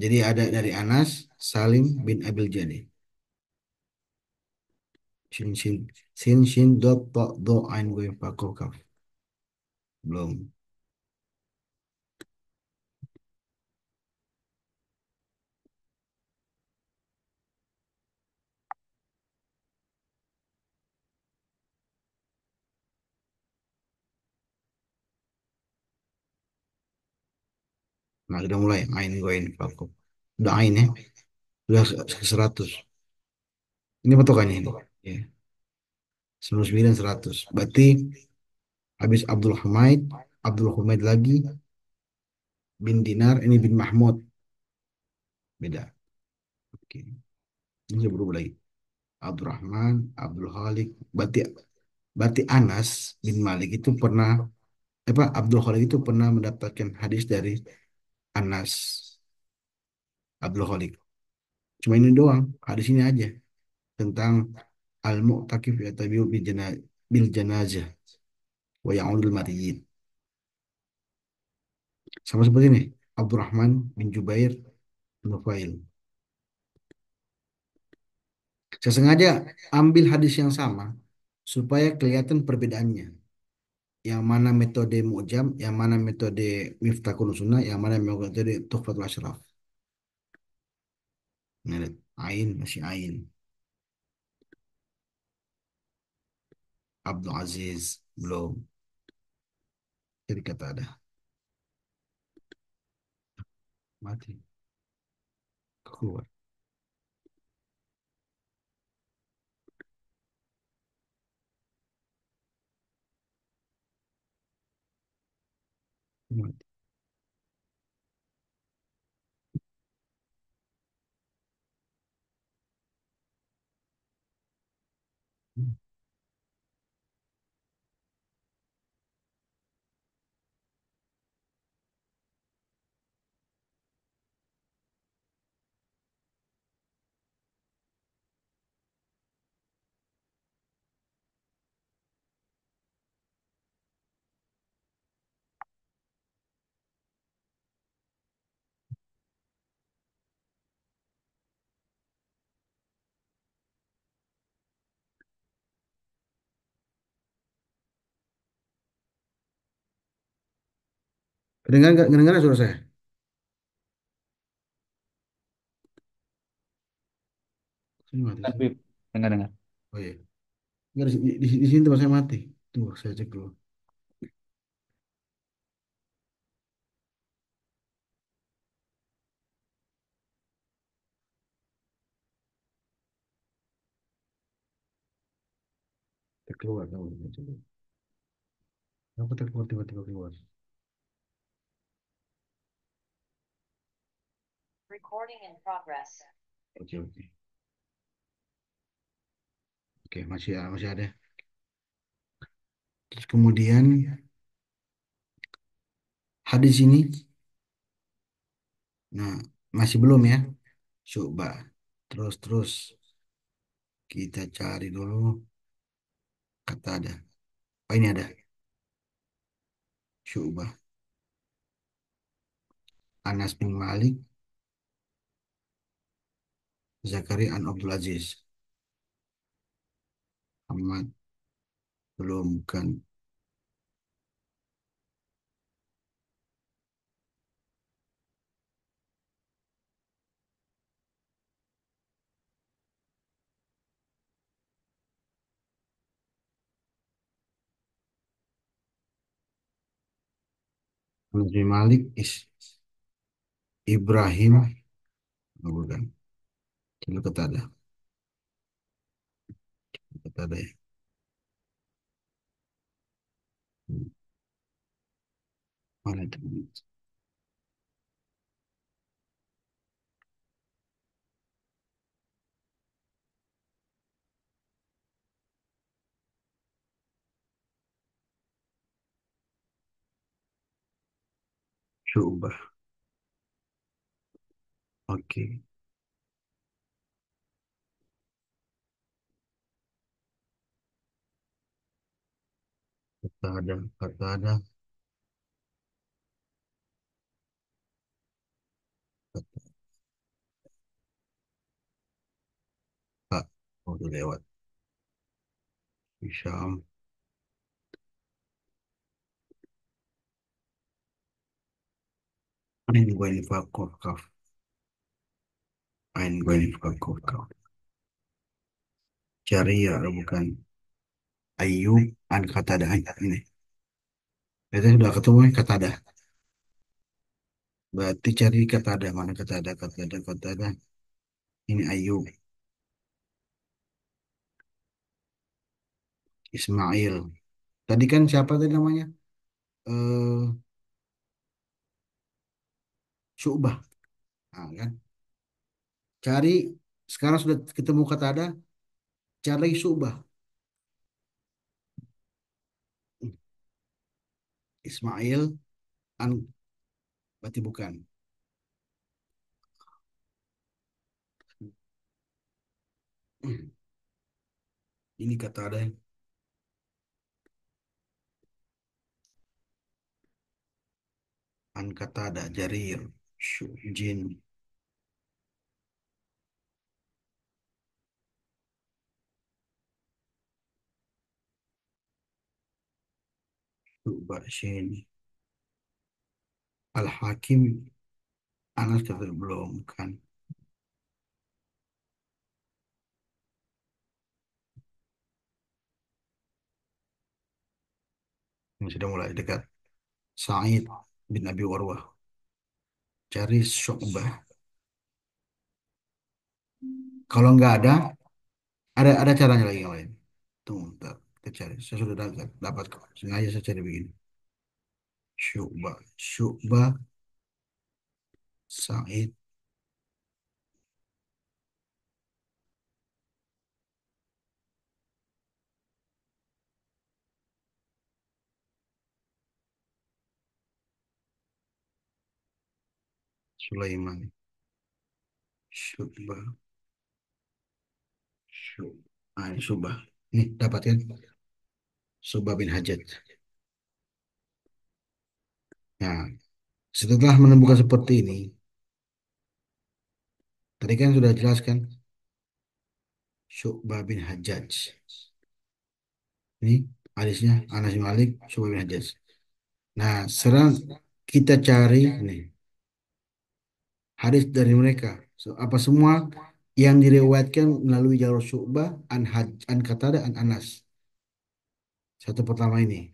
Jadi ada dari Anas, Salim bin Abil Jadi. Shin shin shin dot to do ain gue pakoh kaf. Belum. Nah, sudah mulai ain gue ini pakoh. Udah ain ya. Sudah ke 100. Ini patokannya ini. Ya. 99 100. Berarti habis Abdul Humaid lagi bin Dinar, ini bin Mahmud. Beda. Oke. Ini sudah berubah lagi. Abdurrahman, Abdul Khalik. Berarti berarti Anas bin Malik itu pernah Abdul Khalik itu pernah mendapatkan hadis dari Anas Abdul Khalik. Cuma ini doang, hadis ini aja tentang al-mu'takif yatabi'u bil janazah wa ya'udul marid. Sama seperti ini, Abdurrahman bin Jubair bin Nufail. Saya sengaja ambil hadis yang sama supaya kelihatan perbedaannya. Yang mana metode mu'jam, yang mana metode Miftahul Sunnah, yang mana metode Tuhfatul Asyraf. Nah, lihat. Ain masih Ain. Abdul Aziz belum. Jadi kata ada mati keluar. Mati. Kedengaran nggak? Kedengaran suara saya? Ini mati Dengar, sih. Bib. Dengar, dengar. Oh iya. Nggak, di sini tempat saya mati. Tuh, saya cek dulu. Terkeluar, tahu. Coba. Kenapa terkeluar tiba-tiba keluar? Oke, oke. Oke, masih ada. Terus kemudian hadis ini, nah masih belum ya. Coba. Terus kita cari dulu kata ada. Oh ini ada. Coba. Anas bin Malik, Zakaria an Abdul Aziz. Ahmad belum kan. Anas bin Malik is Ibrahim. Oh, bukan. Coba kata ada. Kata ada ya. Mana itu? Coba. Oke. Kata ada. Kata, Kak. Oh, udah lewat. Bisa. Ain gue ini fakoh kaf. Ain gue ini fakoh kaf. Cari ya, bukan. Ayub an kata ada ini. Kita sudah ketemu yang kata ada. Berarti cari kata ada. Mana kata ada, kata ada, kata ada. Ini Ayub. Ismail. Tadi kan siapa tadi namanya? Eh, Syu'bah. Nah, kan? Cari, sekarang sudah ketemu kata ada, cari lagi Syu'bah. Ismail, an, berarti bukan. Ini kata ada, an kata ada, Jarir, Jin, Syu'bah, Shin, Al-Hakim, Anas kata belum, kan. Ini sudah mulai dekat. Sa'id bin Abi Warwah. Cari Syu'bah. Kalau nggak ada caranya lagi yang lain. Tunggu, ntar. Kita cari. Saya sudah dapat kok. Sengaja saya cari begini. Syu'bah. Syu'bah. Sa'id. Sulaiman. Syu'bah. Syu'bah. Ah, ini Syu'bah. Nih, dapat kan? Syu'bah bin Hajjaj. Nah, setelah menemukan seperti ini, tadi kan sudah jelaskan Syu'bah bin Hajjaj. Ini hadisnya Anas bin Malik, Syu'bah bin Hajjaj. Nah, sekarang kita cari nih hadis dari mereka. So, apa semua? yang diriwayatkan melalui jalur Syu'bah an Qatadah an Anas. Satu pertama ini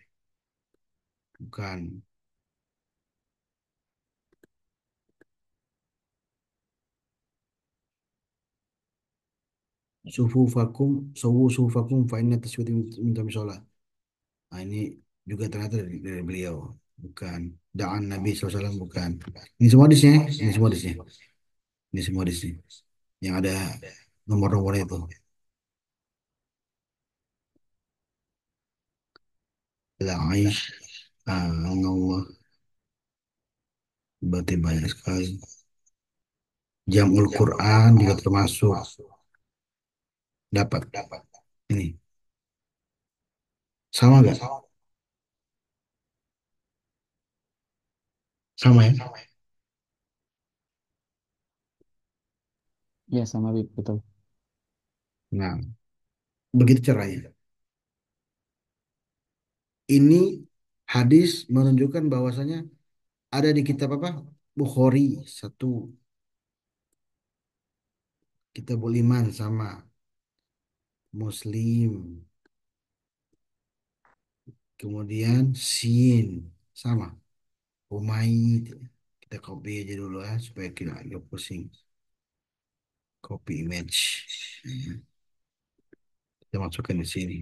bukan. Sufufakum sufufakum fa inna taswiti min tami sholat. Nah, ini juga ternyata dari beliau, bukan. Da'an Nabi SAW, bukan. Ini semua hadisnya, ini semua hadisnya, ini semua hadisnya. Yang ada nomor-nomornya itu. La Aish, Allah, berarti banyak sekali. Jamul Quran juga termasuk. Dapat. Ini sama nggak? Sama ya? Ya sama Bib, betul. Nah, begitu caranya. Ini hadis menunjukkan bahwasanya ada di kitab apa? Bukhari satu, kitab iman sama, Muslim, kemudian Sin sama, Umayyid. Kita copy aja dulu ya supaya kita agak pusing. Copy image. Kita masukkan di sini.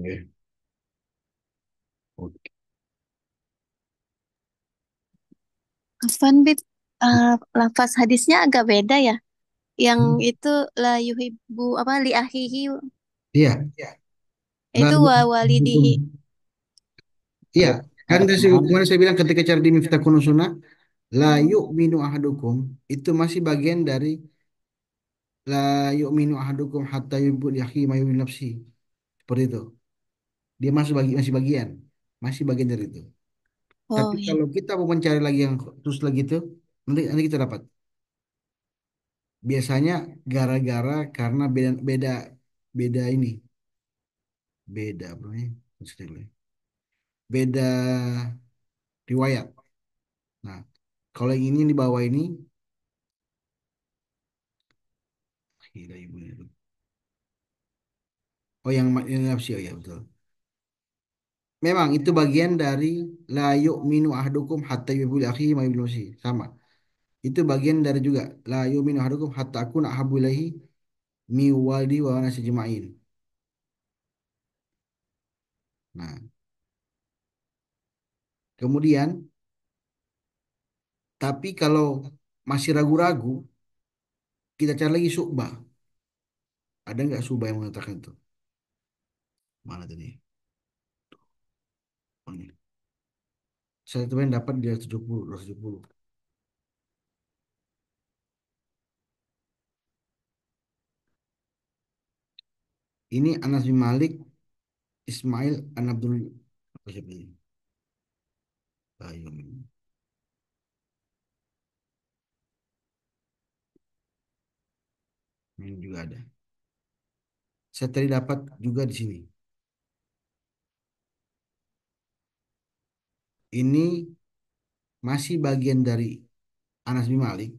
Oke. Oke. Afwan, Bib. Lafaz hadisnya agak beda ya. Yang itu la yuhibbu apa li akhihi Iya, itu lalu wa walidihi. iya, Ada kan ada tambahan. kemarin saya bilang ketika cari di Miftah Sunnah, la Hmm. yu'minu ahadukum itu masih bagian dari la yu'minu ahadukum hatta yuhibbu li akhihi ma yuhibbu li nafsi. Seperti itu. Dia masih bagian, masih bagian dari itu. Tapi Oh ya. kalau kita mau mencari lagi yang terus lagi itu, nanti nanti kita dapat. Biasanya gara-gara karena beda beda beda ini, beda apa namanya? Maksudnya dulu ya. Beda riwayat. Nah, kalau yang ini yang di bawah ini, gila ibunya tuh. Oh, yang nafsi, oh ya betul. Memang itu bagian dari la yu'minu ahadukum hatta yuhibbu li akhihi ma yuhibbu li nafsihi. Sama. Itu bagian dari juga la yu'minu ahadukum hatta akuna ahabbu ilaihi mi waldi wa nasi jema'in. Nah, kemudian tapi kalau masih ragu-ragu, kita cari lagi Syu'bah. Ada nggak Syu'bah yang mengatakan itu? Mana tadi? Oh, ini. Saya tuh yang dapat di 270, 270. Ini Anas bin Malik, Ismail an Abdul, apa siapa ini? Ayo, ini juga ada. Saya tadi dapat juga di sini. Ini masih bagian dari Anas bin Malik,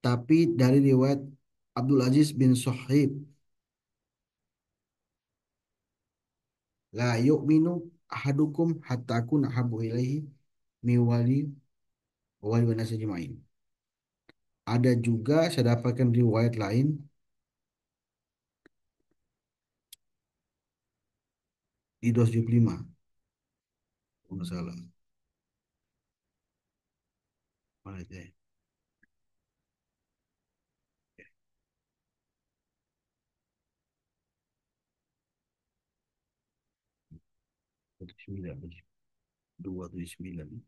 tapi dari riwayat Abdul Aziz bin Suhaib. La yu'minu ahadukum hatta akuna habu ilaihi mi wali wali wa nasi ajma'in. Ada juga saya dapatkan riwayat lain di 275. Kalau nggak salah. Mana itu ya? 279. 279.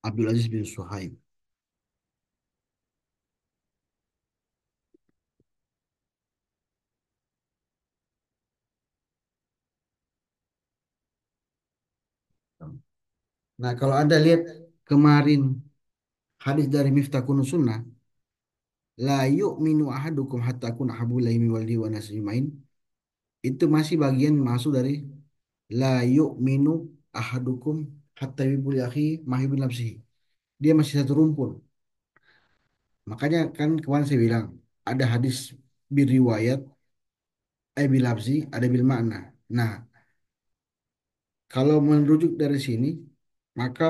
Abdul Aziz bin Suhaib. Nah, kalau Anda lihat kemarin hadis dari Miftah Sunnah, la yu'minu ahadukum hatta akuna habbu ilaihi min waldi wa nasi ajmain. Itu masih bagian masuk dari la yu'minu ahadukum hatta yuhibbu li akhihi ma yuhibbu li nafsihi. Dia masih satu rumpun. Makanya kan kemarin saya bilang ada hadis biriwayat bilafzi ada bil makna. Nah, kalau merujuk dari sini maka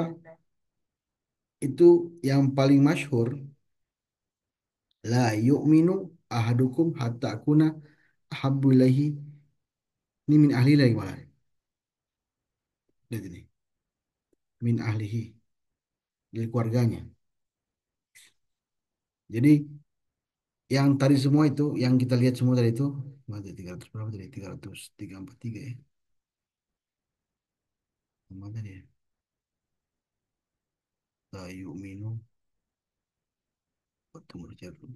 itu yang paling masyhur la yu'minu ahadukum hatta akuna ahabbu ilaihi ini min ahli lagi malah. Lihat ini min ahlihi dari keluarganya. Jadi yang tadi semua itu yang kita lihat semua tadi itu berapa tadi? 300 berapa tadi 343 ya. Sama tadi ya. La yu'minu tunggu dulu.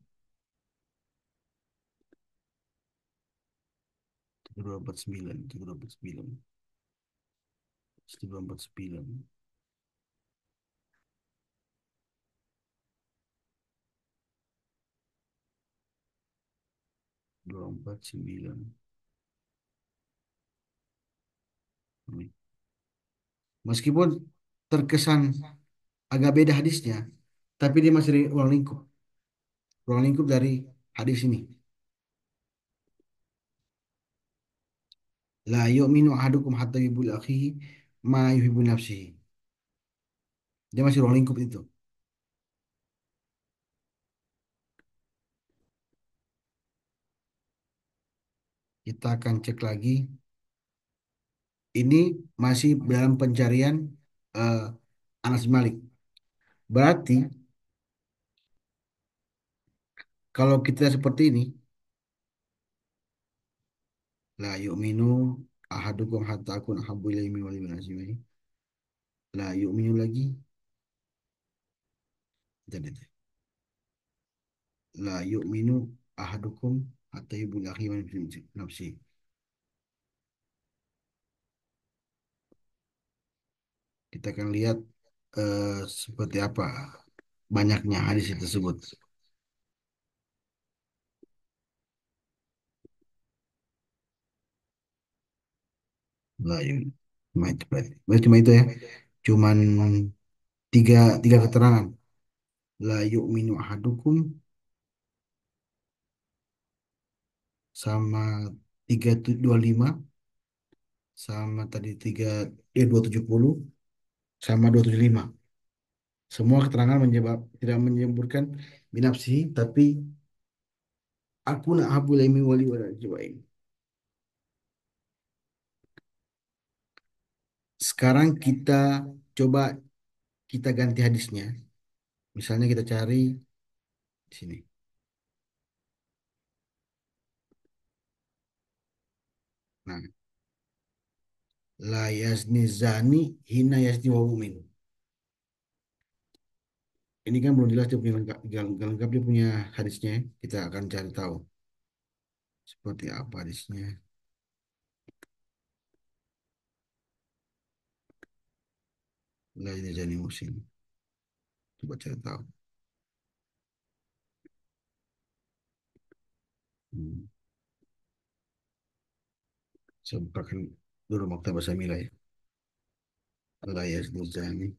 249 249 249 249. Meskipun terkesan agak beda hadisnya, tapi dia masih ruang lingkup dari hadis ini. La yu'minu ahadukum hatta yuhibbu li akhihi ma yuhibbu li nafsihi. Dia masih ruang lingkup itu. Kita akan cek lagi. Ini masih dalam pencarian eh, Anas bin Malik. Berarti kalau kita seperti ini, la yu'minu ahadukum hatta akun ahabbu ilaihi min waliyyi wa nafsihi. La yu'minu lagi. Jadi, la yu'minu ahadukum hatta yuhibbu li akhihi ma yuhibbu li nafsihi. Kita akan lihat seperti apa banyaknya hadis tersebut. La yu'minu. Cuma itu berarti cuma itu ya. Cuman tiga tiga keterangan. La yu'minu ahadukum sama 325 sama tadi 270 sama 275. Semua keterangan tidak menyebutkan binafsi tapi aku nak habul ilmi wali wala jiwain. Sekarang kita coba kita ganti hadisnya. Misalnya kita cari di sini. Nah, la yazni zani hina yazni wa mu'min. Ini kan belum jelas dia punya lengkap, lengkap dia punya hadisnya. Kita akan cari tahu seperti apa hadisnya. La yazni muslim. Coba cari tahu. Hmm. Saya bukakan dulu Maktabah Samila ya. La yazni zani.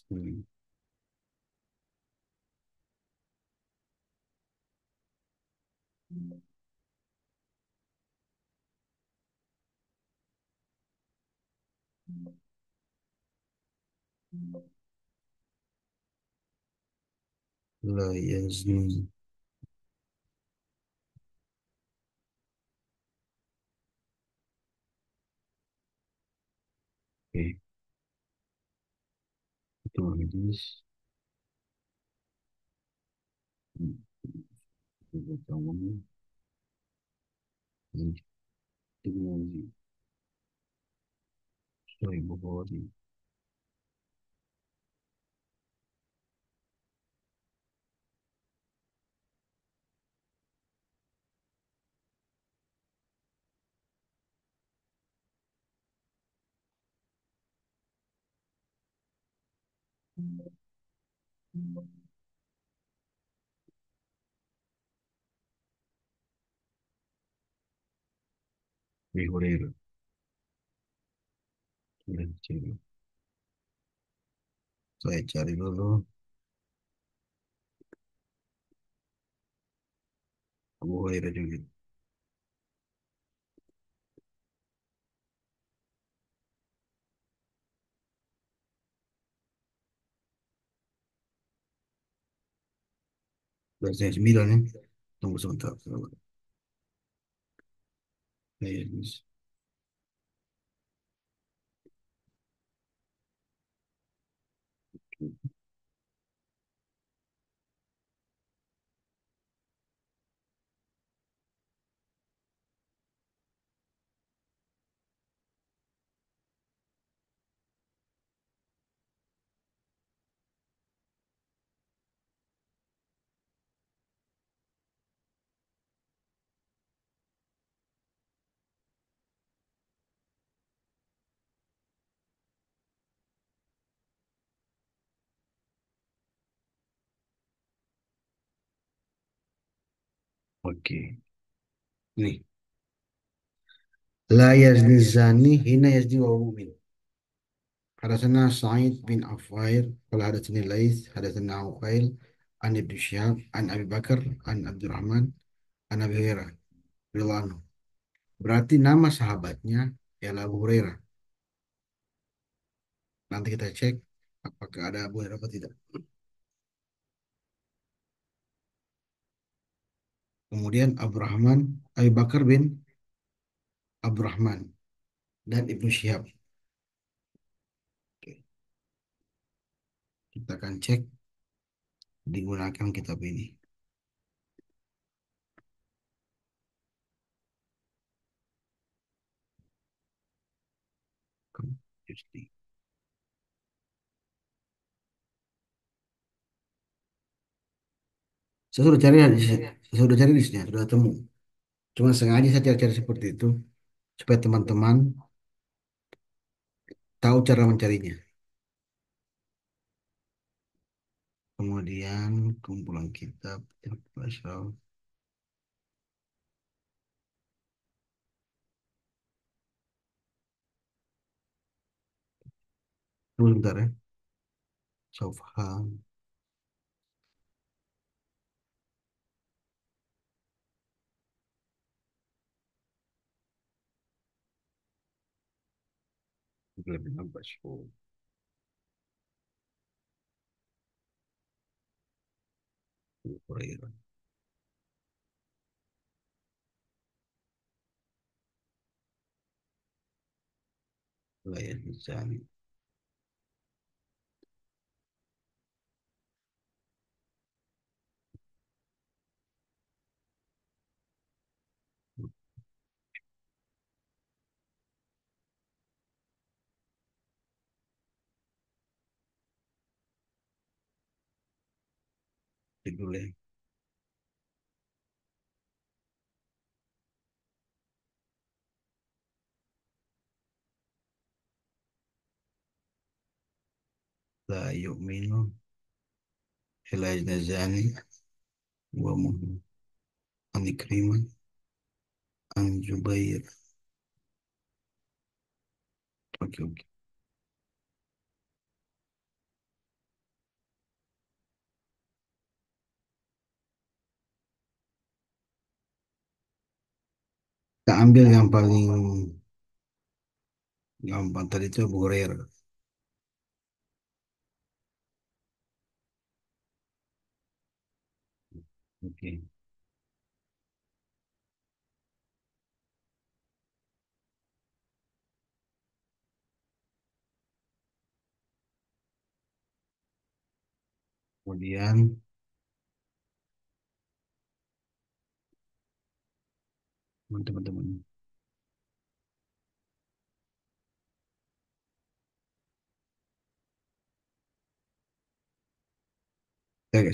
Hmm. La yazni. Oke, itu hadis. Hmm. Itu kamu. Hmm. Itu mau sorry, Bukhari. Abi Hurairah. Saya cari dulu. Abu Hurairah juga. Bahasa 9 ya. Tunggu sebentar. Ya, oke. Nih. La yazni zani hina yazni wa mu'min. حدثنا سعيد بن عفير قال حدثني الليث حدثنا عقيل عن ابن شهاب عن أبي بكر عن عبد الرحمن عن أبي هريرة رضي الله عنه. Berarti nama sahabatnya ialah Abu Hurairah. Nanti kita cek apakah ada Abu Hurairah atau tidak. Kemudian Abdurrahman, Abu Bakar bin Abdurrahman dan Ibnu Syihab. Oke, kita akan cek digunakan kitab ini. Jadi, saya sudah cari saya sudah cari listnya, sudah temu. Cuma sengaja saya cari-cari seperti itu supaya teman-teman tahu cara mencarinya. Kemudian kumpulan kitab, Ashraf. Tunggu sebentar ya. Sofha, lebih lambat. Hurairah. Layar Hizami. Judulnya La Yu'minu Ilaj Nazani wa Muhammad An Ikrimah An Jubair. Oke, oke. Kita ambil yang paling gampang tadi itu Abu Hurairah. Oke. Kemudian teman-teman.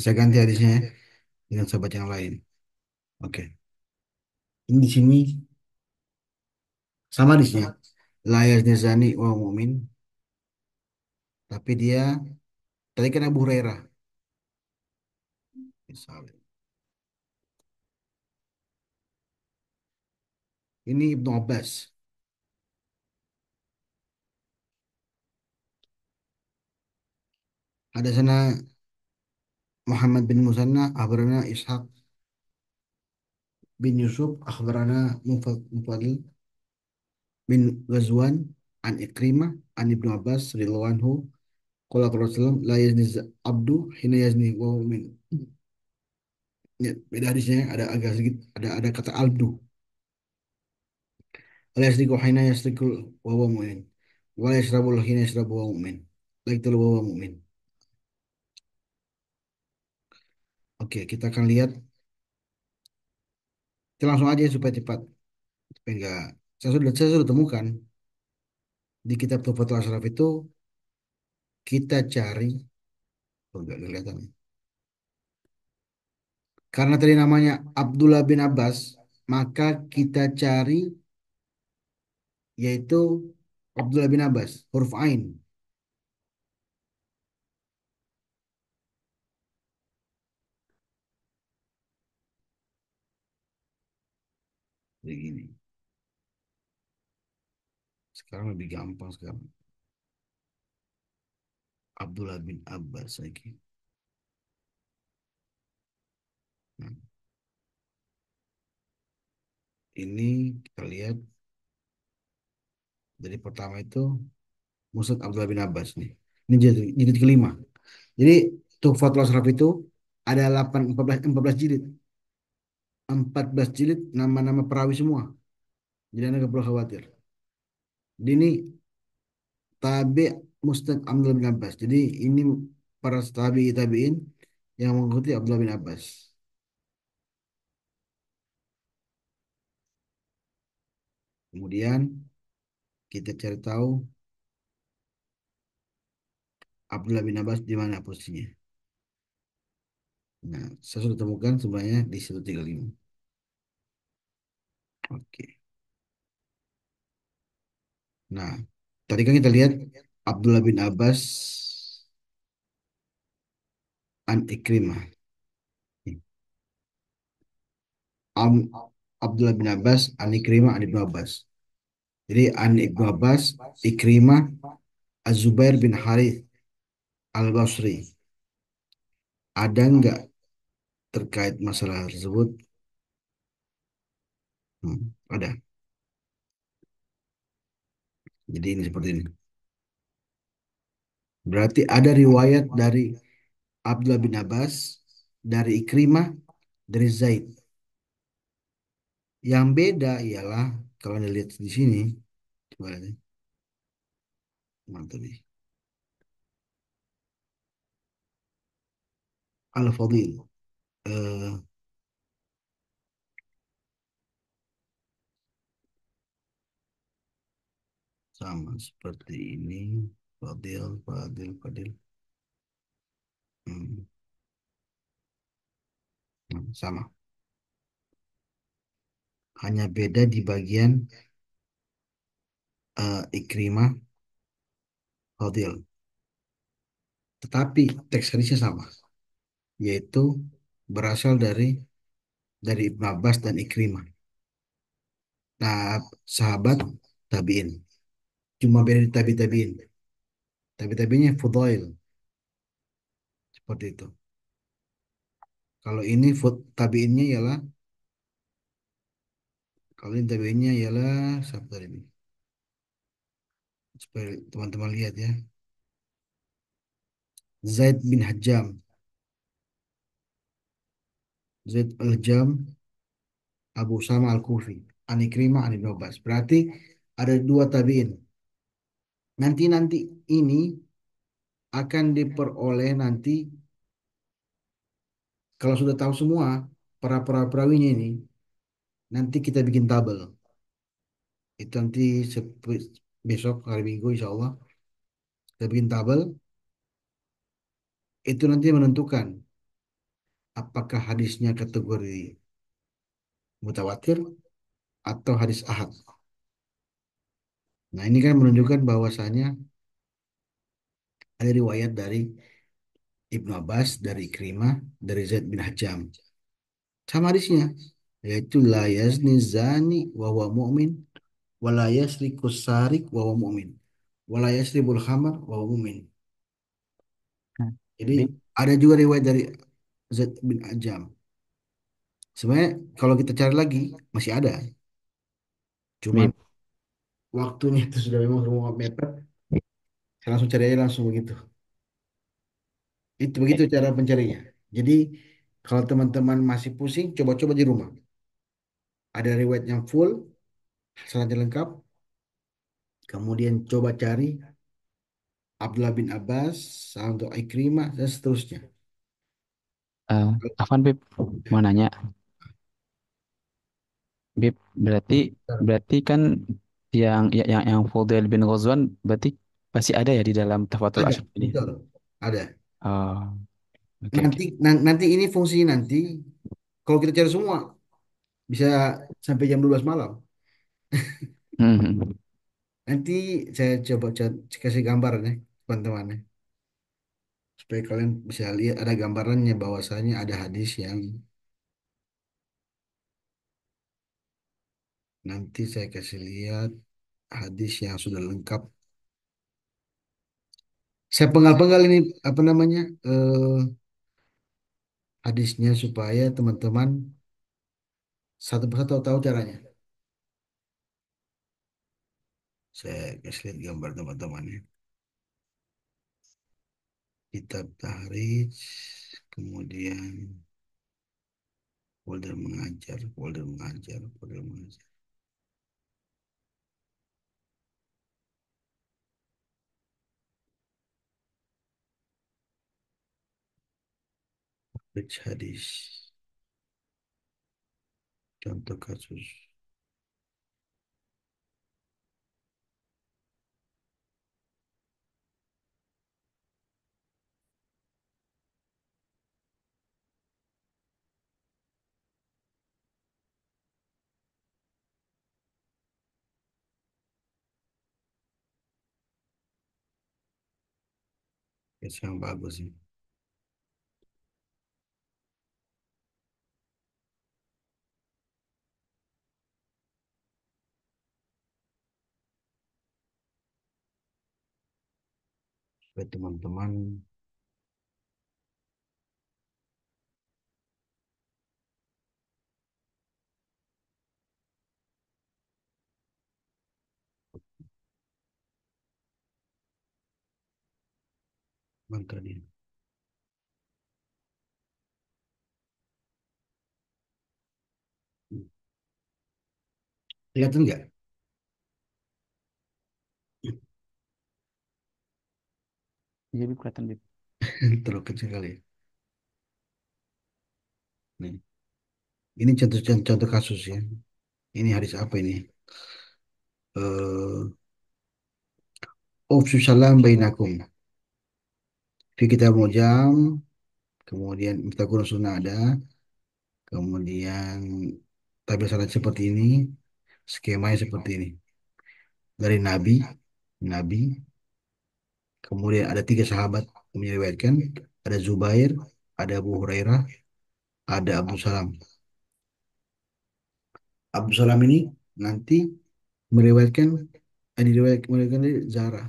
Saya ganti hadisnya ya, dengan sahabat yang lain. Oke. Ini di sini sama hadisnya. La yazni zani wa mu'min. Tapi dia Tadi kan Abu Hurairah misalnya. Ini Ibnu Abbas. Ada sana Muhammad bin Musanna, akhbarana Ishaq bin Yusuf, akhbarana Mufadil bin Ghazwan, an Ikrimah, an Ibnu Abbas radhiyallahu anhu, qala Rasulullah la yazni abdu hina yazni wa huwa mu'min. Ya, beda hadisnya ada agak sedikit ada kata abdu. La yasriku hina yasriku wa huwa mu'min. Wa la yashrabu hina yashrabu wa huwa mu'min. La yaktul wa huwa mu'min. Oke, kita akan lihat. Kita langsung aja supaya cepat. Supaya enggak. Saya sudah temukan di kitab Tuhfatul Ashraf itu kita cari. Oh, enggak kelihatan. Karena tadi namanya Abdullah bin Abbas, maka kita cari yaitu Abdullah bin Abbas, huruf Ain. Begini. Sekarang lebih gampang sekarang. Abdullah bin Abbas lagi. Nah, ini kita lihat dari pertama itu Musnad Abdullah bin Abbas nih. Ini jilid kelima. Jadi Tuhfatul Ashraf itu ada 14 jilid. 14 jilid nama-nama perawi semua. Jadi Anda nggak perlu khawatir. Jadi ini tabi Musnad Abdullah bin Abbas. Jadi ini para tabi'in yang mengikuti Abdullah bin Abbas. Kemudian kita cari tahu Abdullah bin Abbas di mana posisinya. Nah, saya sudah temukan sebenarnya di 135. Oke. Nah, tadi kan kita lihat Abdullah bin Abbas an Ikrimah. Am- Abdullah bin Abbas an Ikrimah an Ibnu Abbas. Jadi an Ibnu Abbas, Ikrimah, Az-Zubair bin Harith Al-Basri. Ada nggak terkait masalah tersebut? Ada. Jadi ini seperti ini. Berarti ada riwayat dari Abdullah bin Abbas, dari Ikrimah, dari Zaid. Yang beda ialah kalau Anda lihat di sini, coba lihat ya. Mantap nih. Al-Fadil. Eh, sama seperti ini. Fadil, Fadil, Fadil. Hmm, sama. Hanya beda di bagian Ikrimah, Fadil. Tetapi teks hadisnya sama, yaitu berasal dari Ibnu Abbas dan Ikrimah. Nah, sahabat tabiin. Cuma beda di tabiin. Tabiinnya Fudail seperti itu. Kalau ini tabiinnya ialah kalau ini tabiinnya ialah siapa tadi ini? Supaya teman-teman lihat ya. Zaid bin Hajjam, Zaid al-Jam, Abu Sama al-Kufi, An Ikrimah, An Ibnu Abbas. Berarti ada dua tabiin. Nanti-nanti ini akan diperoleh nanti kalau sudah tahu semua para perawinya ini, nanti kita bikin tabel. Itu nanti besok hari Minggu insya Allah kita bikin tabel. Itu nanti menentukan apakah hadisnya kategori mutawatir atau hadis ahad. Nah ini kan menunjukkan bahwasanya ada riwayat dari Ibnu Abbas dari Ikrimah dari Zaid bin Hajjam. Sama hadisnya, yaitu la yazni zani wa huwa mu'min wa la yasriku sarik wa huwa mu'min wa la yasribul khamar wa huwa mu'min. Nah, Jadi Bib, ada juga riwayat dari Zaid bin Hajjam. Sebenarnya kalau kita cari lagi masih ada, cuman Bib, waktunya itu sudah memang semua mepet. Saya langsung cari aja langsung begitu. Itu eh, begitu cara pencarinya. Jadi kalau teman-teman masih pusing, coba-coba di rumah. Ada riwayat yang full, sangatnya lengkap. Kemudian coba cari Abdullah bin Abbas, untuk Ikrimah, dan seterusnya. eh, Afan Bib, mau nanya, Bib, berarti berarti kan yang Fudail bin Ghazwan berarti pasti ada ya di dalam Tafatul Ada, Ashraf ini. betul. Ada. Oh, oke oke. Nanti ini fungsinya nanti, kalau kita cari semua, bisa sampai jam 12 malam. Hmm. Nanti saya coba kasih gambar nih, teman-teman. Supaya kalian bisa lihat ada gambarannya bahwasanya ada hadis yang nanti saya kasih lihat hadis yang sudah lengkap. Saya penggal-penggal ini apa namanya hadisnya supaya teman-teman satu persatu tahu caranya. Saya kasih lihat gambar teman-teman ya. Kitab Tahrij, kemudian folder mengajar, folder mengajar, folder mengajar. Tahrij hadis, contoh kasus. Kasus yang bagus sih. Supaya teman-teman mantap dia. Kelihatan nggak? Iya Bib, kelihatan Bib. Terlalu kecil kali ya. Nih. Ini contoh kasus ya. Ini hadis apa ini? Eh, Ufsu salam bainakum. Fi kitab mujam, kemudian Miftahul Sunnah ada, kemudian tabel salat seperti ini, skemanya seperti ini. Dari Nabi, Nabi, kemudian ada tiga sahabat yang meriwayatkan, ada Zubair, ada Abu Hurairah, ada Abdul Salam. Abdul Salam ini nanti meriwayatkan, meriwayatkan dari Zahra,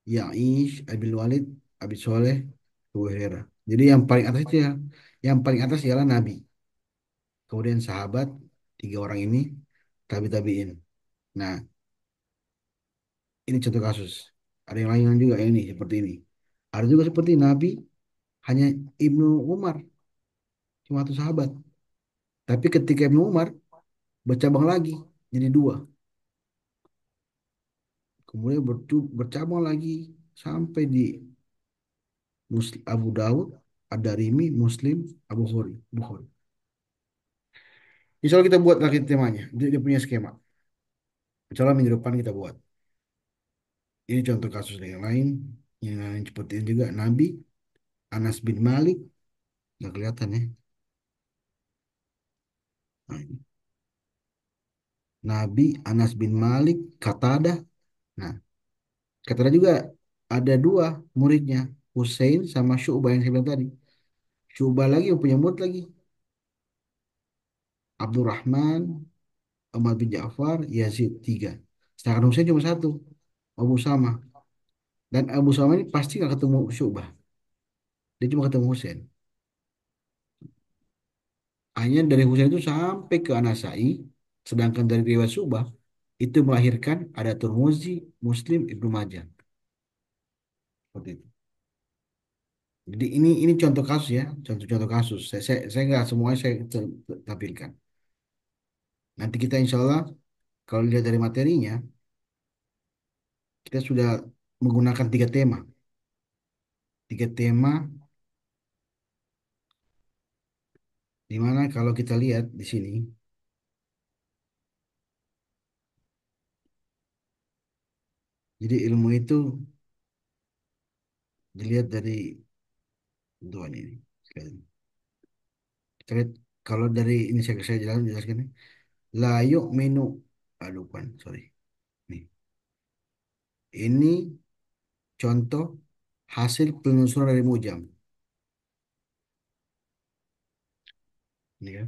Ya'ish, Abil Walid, Abi Soleh, Abu Hurairah. Jadi yang paling atas itu ya, yang paling atas ialah Nabi. Kemudian sahabat, tiga orang ini, tabiin. Nah, ini contoh kasus. Ada yang lain juga yang ini, seperti ini. Ada juga seperti Nabi, hanya Ibnu Umar, cuma satu sahabat. Tapi ketika Ibnu Umar bercabang lagi, jadi dua. Kemudian bercabang lagi sampai di Abu Daud, Ad-Darimi, Muslim, Bukhari. Insya Allah kita buat lagi temanya. Dia punya skema. Insya Allah minggu depan kita buat. Ini contoh kasus yang lain. Yang lain seperti ini juga. Nabi, Anas bin Malik. Nggak kelihatan ya. Nah, ini. Nabi, Anas bin Malik, Katada. Nah, Katada juga ada dua muridnya. Hussein sama Syu'bah yang saya bilang tadi. Syu'bah lagi yang punya murid lagi. Abdurrahman, Ahmad bin Ja'far, Yazid tiga. Sedangkan Hussein cuma satu, Abu Sama. Dan Abu Sama ini pasti nggak ketemu Syu'bah. Dia cuma ketemu Hussein. Hanya dari Hussein itu sampai ke Anasai. Sedangkan dari riwayat Syu'bah itu melahirkan ada Turmuzi, Muslim, Ibnu Majah. Seperti itu. Jadi ini contoh kasus ya, contoh-contoh kasus. Saya nggak semuanya saya tampilkan. Nanti kita insya Allah kalau lihat dari materinya, kita sudah menggunakan tiga tema. Tiga tema di mana kalau kita lihat di sini, jadi ilmu itu dilihat dari dua ini. Sekalian. Kita lihat kalau dari ini saya jelaskan ini. La yu'minu, aduh, bukan, sorry. Nih, ini contoh hasil penelusuran dari Mujam. Ini kan.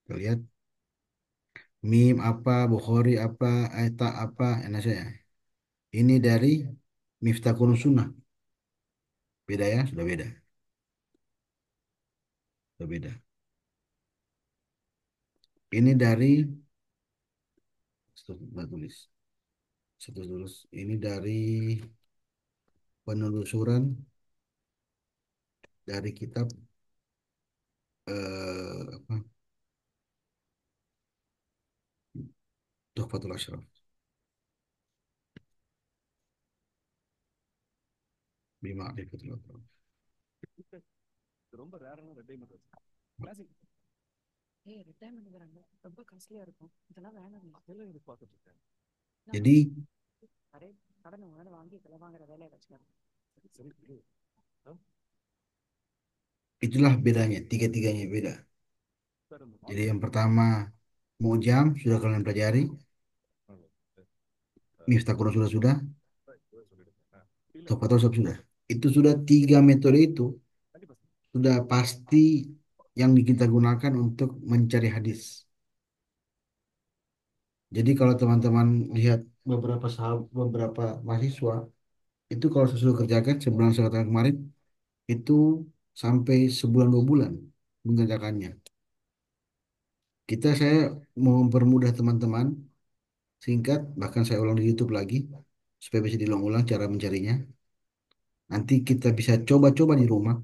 Kita lihat Mim apa, Bukhari apa, Aita apa, enak saya. Ini dari Miftahul Sunnah. Beda ya, sudah beda. Sudah beda. Ini dari Nggak tulis. Satu tulis. Ini dari penelusuran dari kitab apa? Tuhfatul Asyraf. Bima'rifatul Asyraf. Jadi itulah bedanya, tiga-tiganya beda. Jadi yang pertama Mu'jam sudah kalian pelajari, Miftah Quran sudah, Tuhfatul Asyraf sudah. Itu sudah tiga metode itu sudah pasti yang kita gunakan untuk mencari hadis. Jadi kalau teman-teman lihat beberapa mahasiswa itu kalau sesudah kerjakan sebulan saya katakan kemarin itu sampai sebulan 2 bulan mengerjakannya. Saya mau mempermudah teman-teman singkat, bahkan saya ulang di YouTube lagi supaya bisa diulang-ulang cara mencarinya. Nanti kita bisa coba-coba di rumah,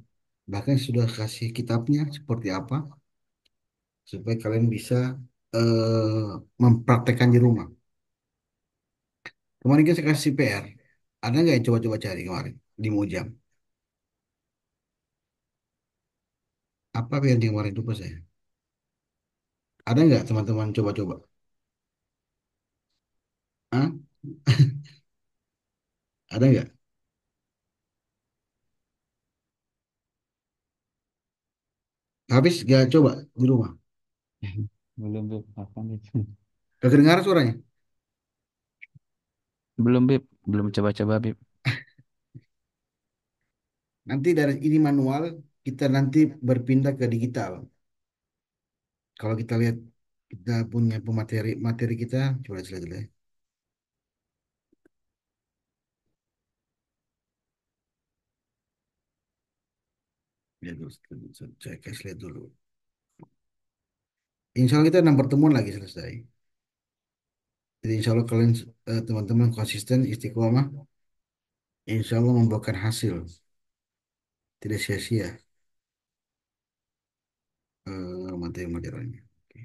bahkan sudah kasih kitabnya seperti apa supaya kalian bisa mempraktekkan di rumah. Kemarin kan saya kasih PR, ada nggak yang coba-coba cari kemarin di Mujam? Apa PR yang kemarin lupa saya? Ada nggak teman-teman coba-coba? Hah? Ada nggak? Habis nggak coba di rumah? Belum, Bib. Apa nih? Gak kedengaran suaranya? Belum, Bib. Belum coba-coba, Bib. Nanti dari ini manual, kita nanti berpindah ke digital. Kalau kita lihat kita punya pemateri materi kita, coba lihat dulu ya. Lihat dulu, saya kasih lihat dulu. Insya Allah kita 6 pertemuan lagi selesai. Jadi insya Allah kalian teman-teman konsisten istiqomah, insya Allah membuahkan hasil, tidak sia-sia materi-materialnya. Oke.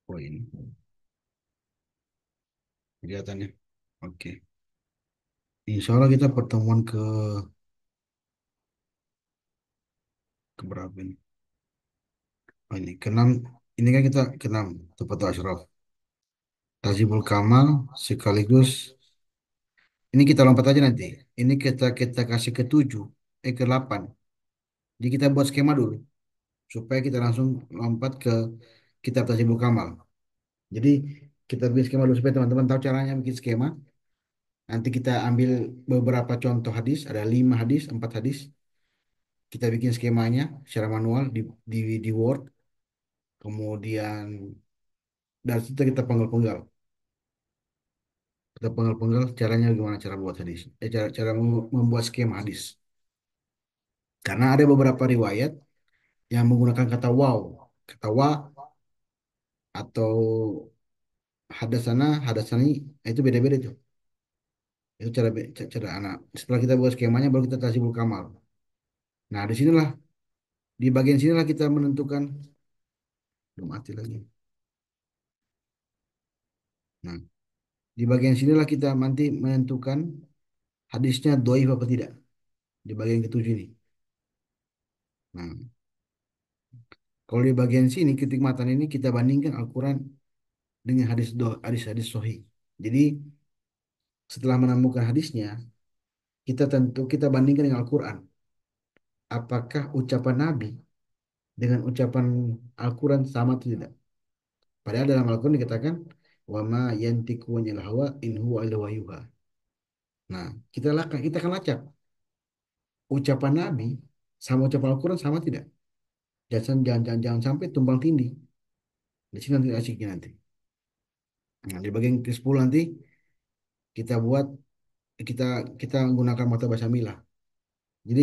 Oh ini kelihatannya. Oke. Insya Allah kita pertemuan ke Keberapa ini? Oh, ini keenam. Ini kan kita keenam. Tufatul Ashraf. Tazibul Kamal sekaligus. Ini kita lompat aja nanti. Ini kita kita kasih ke tujuh, ke delapan. Jadi kita buat skema dulu supaya kita langsung lompat ke kitab Tazibul Kamal. Jadi kita bikin skema dulu supaya teman-teman tahu caranya bikin skema. Nanti kita ambil beberapa contoh hadis, ada 5 hadis, 4 hadis. Kita bikin skemanya secara manual di Word. Kemudian dari situ kita penggal-penggal. Kita penggal-penggal caranya gimana cara buat hadis. Cara membuat skema hadis. Karena ada beberapa riwayat yang menggunakan kata wow, kata wa atau hadasana, hadasani, itu beda-beda tuh. Itu cara anak. Setelah kita buat skemanya, baru kita tasibul kamal. Nah, disinilah, di bagian sinilah kita menentukan. Belum mati lagi. Nah, di bagian sinilah kita nanti menentukan hadisnya doif apa tidak. Di bagian ketujuh ini. Nah, kalau di bagian sini ketikmatan ini kita bandingkan Al-Quran dengan hadis-hadis sahih. Jadi setelah menemukan hadisnya, kita bandingkan dengan Al-Quran. Apakah ucapan Nabi dengan ucapan Al-Quran sama atau tidak? Padahal dalam Al-Quran dikatakan wa ma yantiqu anil hawa in huwa illa wahyuha. Nah, kita akan lacak ucapan Nabi sama ucapan Al-Quran sama tidak? Jangan sampai tumpang tindih. Di sini nanti asiknya nanti. Nah, di bagian ke-10 nanti kita buat kita kita menggunakan mata bahasa milah. Jadi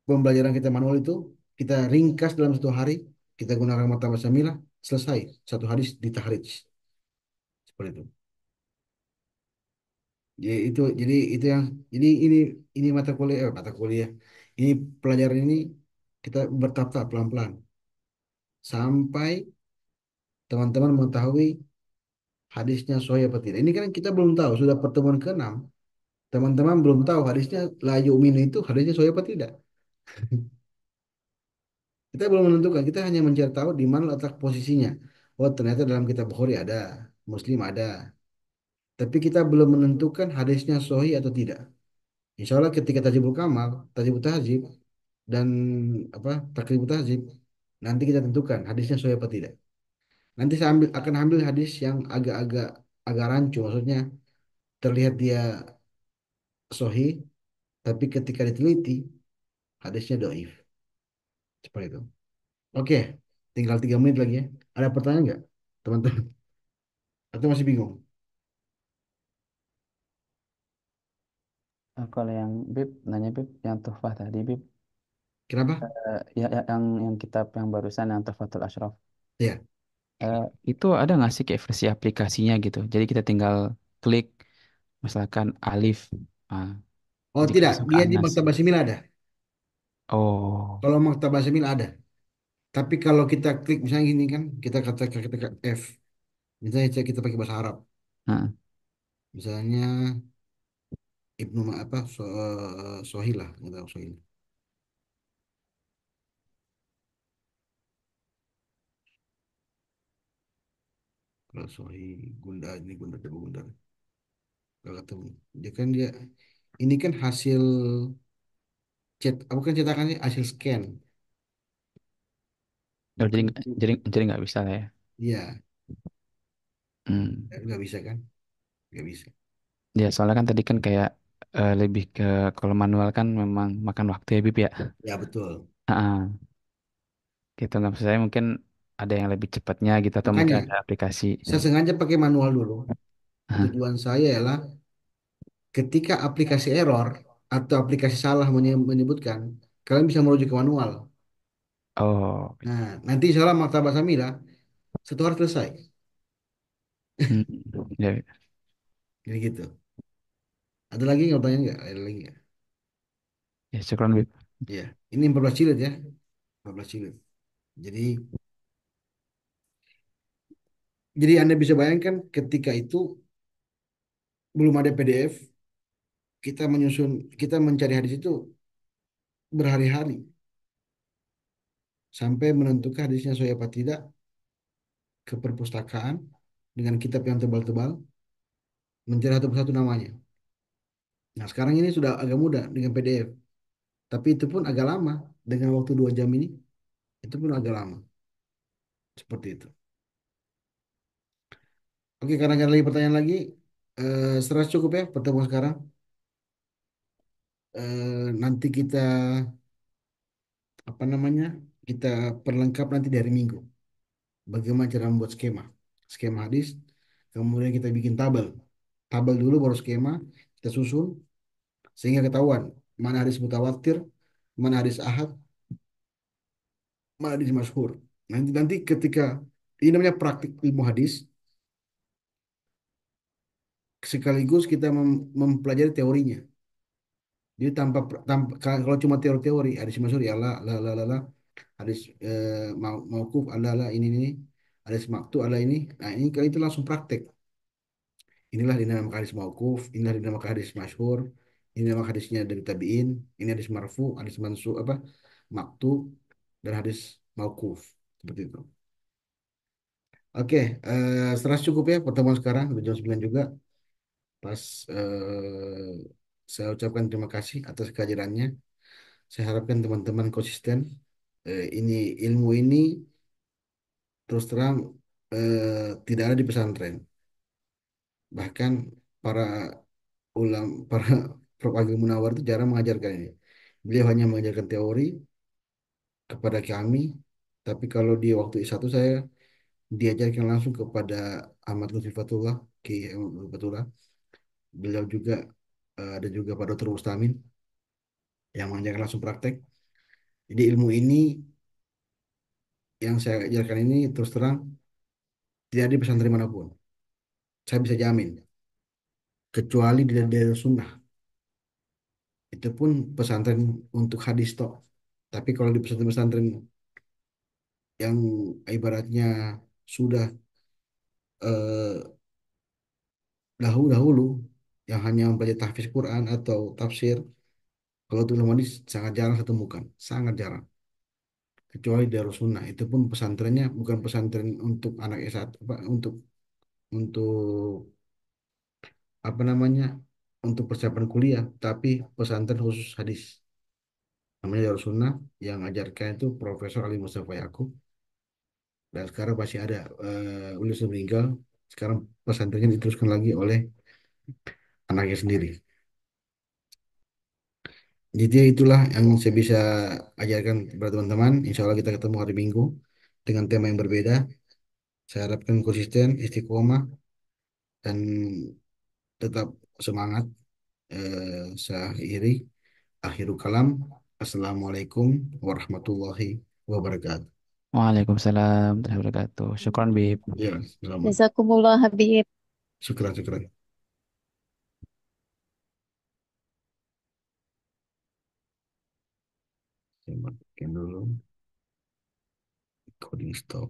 pembelajaran kita manual itu kita ringkas dalam 1 hari, kita gunakan mata bahasa milah, selesai satu hadis di tahrij seperti itu. Jadi yang ini mata kuliah ini pelajaran ini kita bertahap pelan-pelan sampai teman-teman mengetahui hadisnya sahih apa tidak. Ini kan kita belum tahu, sudah pertemuan ke-6, teman-teman belum tahu hadisnya la yu'minu itu hadisnya sahih apa tidak. Kita belum menentukan, kita hanya mencari tahu di mana letak posisinya. Oh, ternyata dalam kitab Bukhari ada, Muslim ada. Tapi kita belum menentukan hadisnya sahih atau tidak. Insya Allah ketika Tajibul Kamal, Tajibul Tahzib, dan Takribut Tahzib, nanti kita tentukan hadisnya sahih apa tidak. Nanti akan ambil hadis yang agak-agak agak rancu, maksudnya terlihat dia sahih, tapi ketika diteliti hadisnya doif. Seperti itu. Oke, tinggal 3 menit lagi ya. Ada pertanyaan nggak, teman-teman? Atau masih bingung? Kalau yang Bib, nanya Bib, yang Tuhfah tadi Bib, Kenapa? yang kitab yang barusan yang Tuhfatul Ashraf, Ya. eh, itu ada nggak sih kayak versi aplikasinya gitu? Jadi kita tinggal klik, misalkan Alif, ah, Oh tidak, langsung ke dia di Anas. Maktabah Simil ada. Oh, Kalau Maktabah Simil ada. Tapi kalau kita klik misalnya gini kan, kita ke F. Misalnya kita pakai bahasa Arab. nah, Misalnya Ibnu Sohil lah, nggak tahu Sohil. Kalau Sohil Gundar ini Gundar coba Gundar. Kalau ketemu, dia ini kan hasil bukan cetakannya hasil scan, oh, bukan. jadi nggak bisa lah ya. Iya, Hmm. nggak bisa kan? Nggak bisa. Ya soalnya kan tadi kan kayak lebih ke kalau manual kan memang makan waktu ya Bib ya. Ya betul. Ah, ah. Gitu nggak maksud saya mungkin ada yang lebih cepatnya gitu atau mungkin Makanya ada aplikasi. saya sengaja pakai manual dulu. Ah, Tujuan saya ialah ketika aplikasi error atau aplikasi salah menyebutkan, kalian bisa merujuk ke manual. oh, Nah, nanti salah Maktabah Samira 1 hari selesai. hmm, ya, Jadi gitu. Ada lagi nggak pertanyaan nggak? Ada lagi nggak? ya syukron Bib. Iya. Ini 14 jilid ya. 14 jilid. Jadi jadi Anda bisa bayangkan ketika itu belum ada PDF, kita mencari hadis itu berhari-hari. sampai menentukan hadisnya sesuai apa tidak ke perpustakaan dengan kitab yang tebal-tebal, mencari satu persatu namanya. Nah, sekarang ini sudah agak mudah dengan PDF, tapi itu pun agak lama dengan waktu 2 jam ini, itu pun agak lama seperti itu. Oke, karena ada lagi pertanyaan lagi, serasa cukup ya pertemuan sekarang. Nanti kita apa namanya? Kita perlengkap nanti di hari Minggu. Bagaimana cara membuat skema? Skema hadis, kemudian kita bikin tabel. Tabel dulu baru skema, kita susun sehingga ketahuan mana hadis mutawatir, mana hadis ahad, mana hadis masyhur. Nanti nanti ketika ini namanya praktik ilmu hadis, sekaligus kita mempelajari teorinya. Jadi kalau cuma teori-teori hadis masyhur ya lah, hadis mauquf ala ini, hadis maqtu ala ini. Nah, ini kalau itu langsung praktek. Inilah dinamakan hadis mauquf, inilah dinamakan hadis masyhur, ini nama hadisnya dari tabi'in, ini hadis marfu, hadis mansu apa? Maqtu dan hadis mauquf. Seperti itu. Oke, setelah cukup ya pertemuan sekarang udah jam 9 juga. Pas saya ucapkan terima kasih atas kehadirannya. Saya harapkan teman-teman konsisten. Ini ilmu ini terus terang tidak ada di pesantren. Bahkan para para Prof. Agil Munawar itu jarang mengajarkan ini. Beliau hanya mengajarkan teori kepada kami, tapi kalau di waktu S1 saya diajarkan langsung kepada Ahmad Lutfi Fatullah, Ki Ahmad Lutfi Fatullah. Beliau juga ada juga Pak Dr. Mustamin yang mengajarkan langsung praktek. Jadi ilmu ini yang saya ajarkan ini terus terang tidak ada di pesantren manapun. Saya bisa jamin, kecuali di daerah sunnah. Itu pun pesantren untuk hadis tok. Tapi kalau di pesantren-pesantren yang ibaratnya sudah eh, dahulu-dahulu yang hanya mempelajari tahfiz Quran atau tafsir, kalau itu ulama hadis sangat jarang saya temukan, sangat jarang. Kecuali Darus Sunnah, itu pun pesantrennya bukan pesantren untuk anak S1, apa, untuk apa namanya, untuk persiapan kuliah, tapi pesantren khusus hadis. Namanya Darus Sunnah, yang ajarkan itu Profesor Ali Mustafa Yakub, dan sekarang masih ada beliau sudah meninggal. Sekarang pesantrennya diteruskan lagi oleh anaknya sendiri. Jadi itulah yang saya bisa ajarkan kepada teman-teman. Insya Allah kita ketemu hari Minggu dengan tema yang berbeda. Saya harapkan konsisten, istiqomah, dan tetap semangat. Saya akhiri. Akhiru kalam. Assalamualaikum warahmatullahi wabarakatuh. Waalaikumsalam warahmatullahi wabarakatuh. Syukran, Bib. Ya, selamat. Jazakumullah Habib. Syukran, syukran. Saya matikan dulu. Recording stop.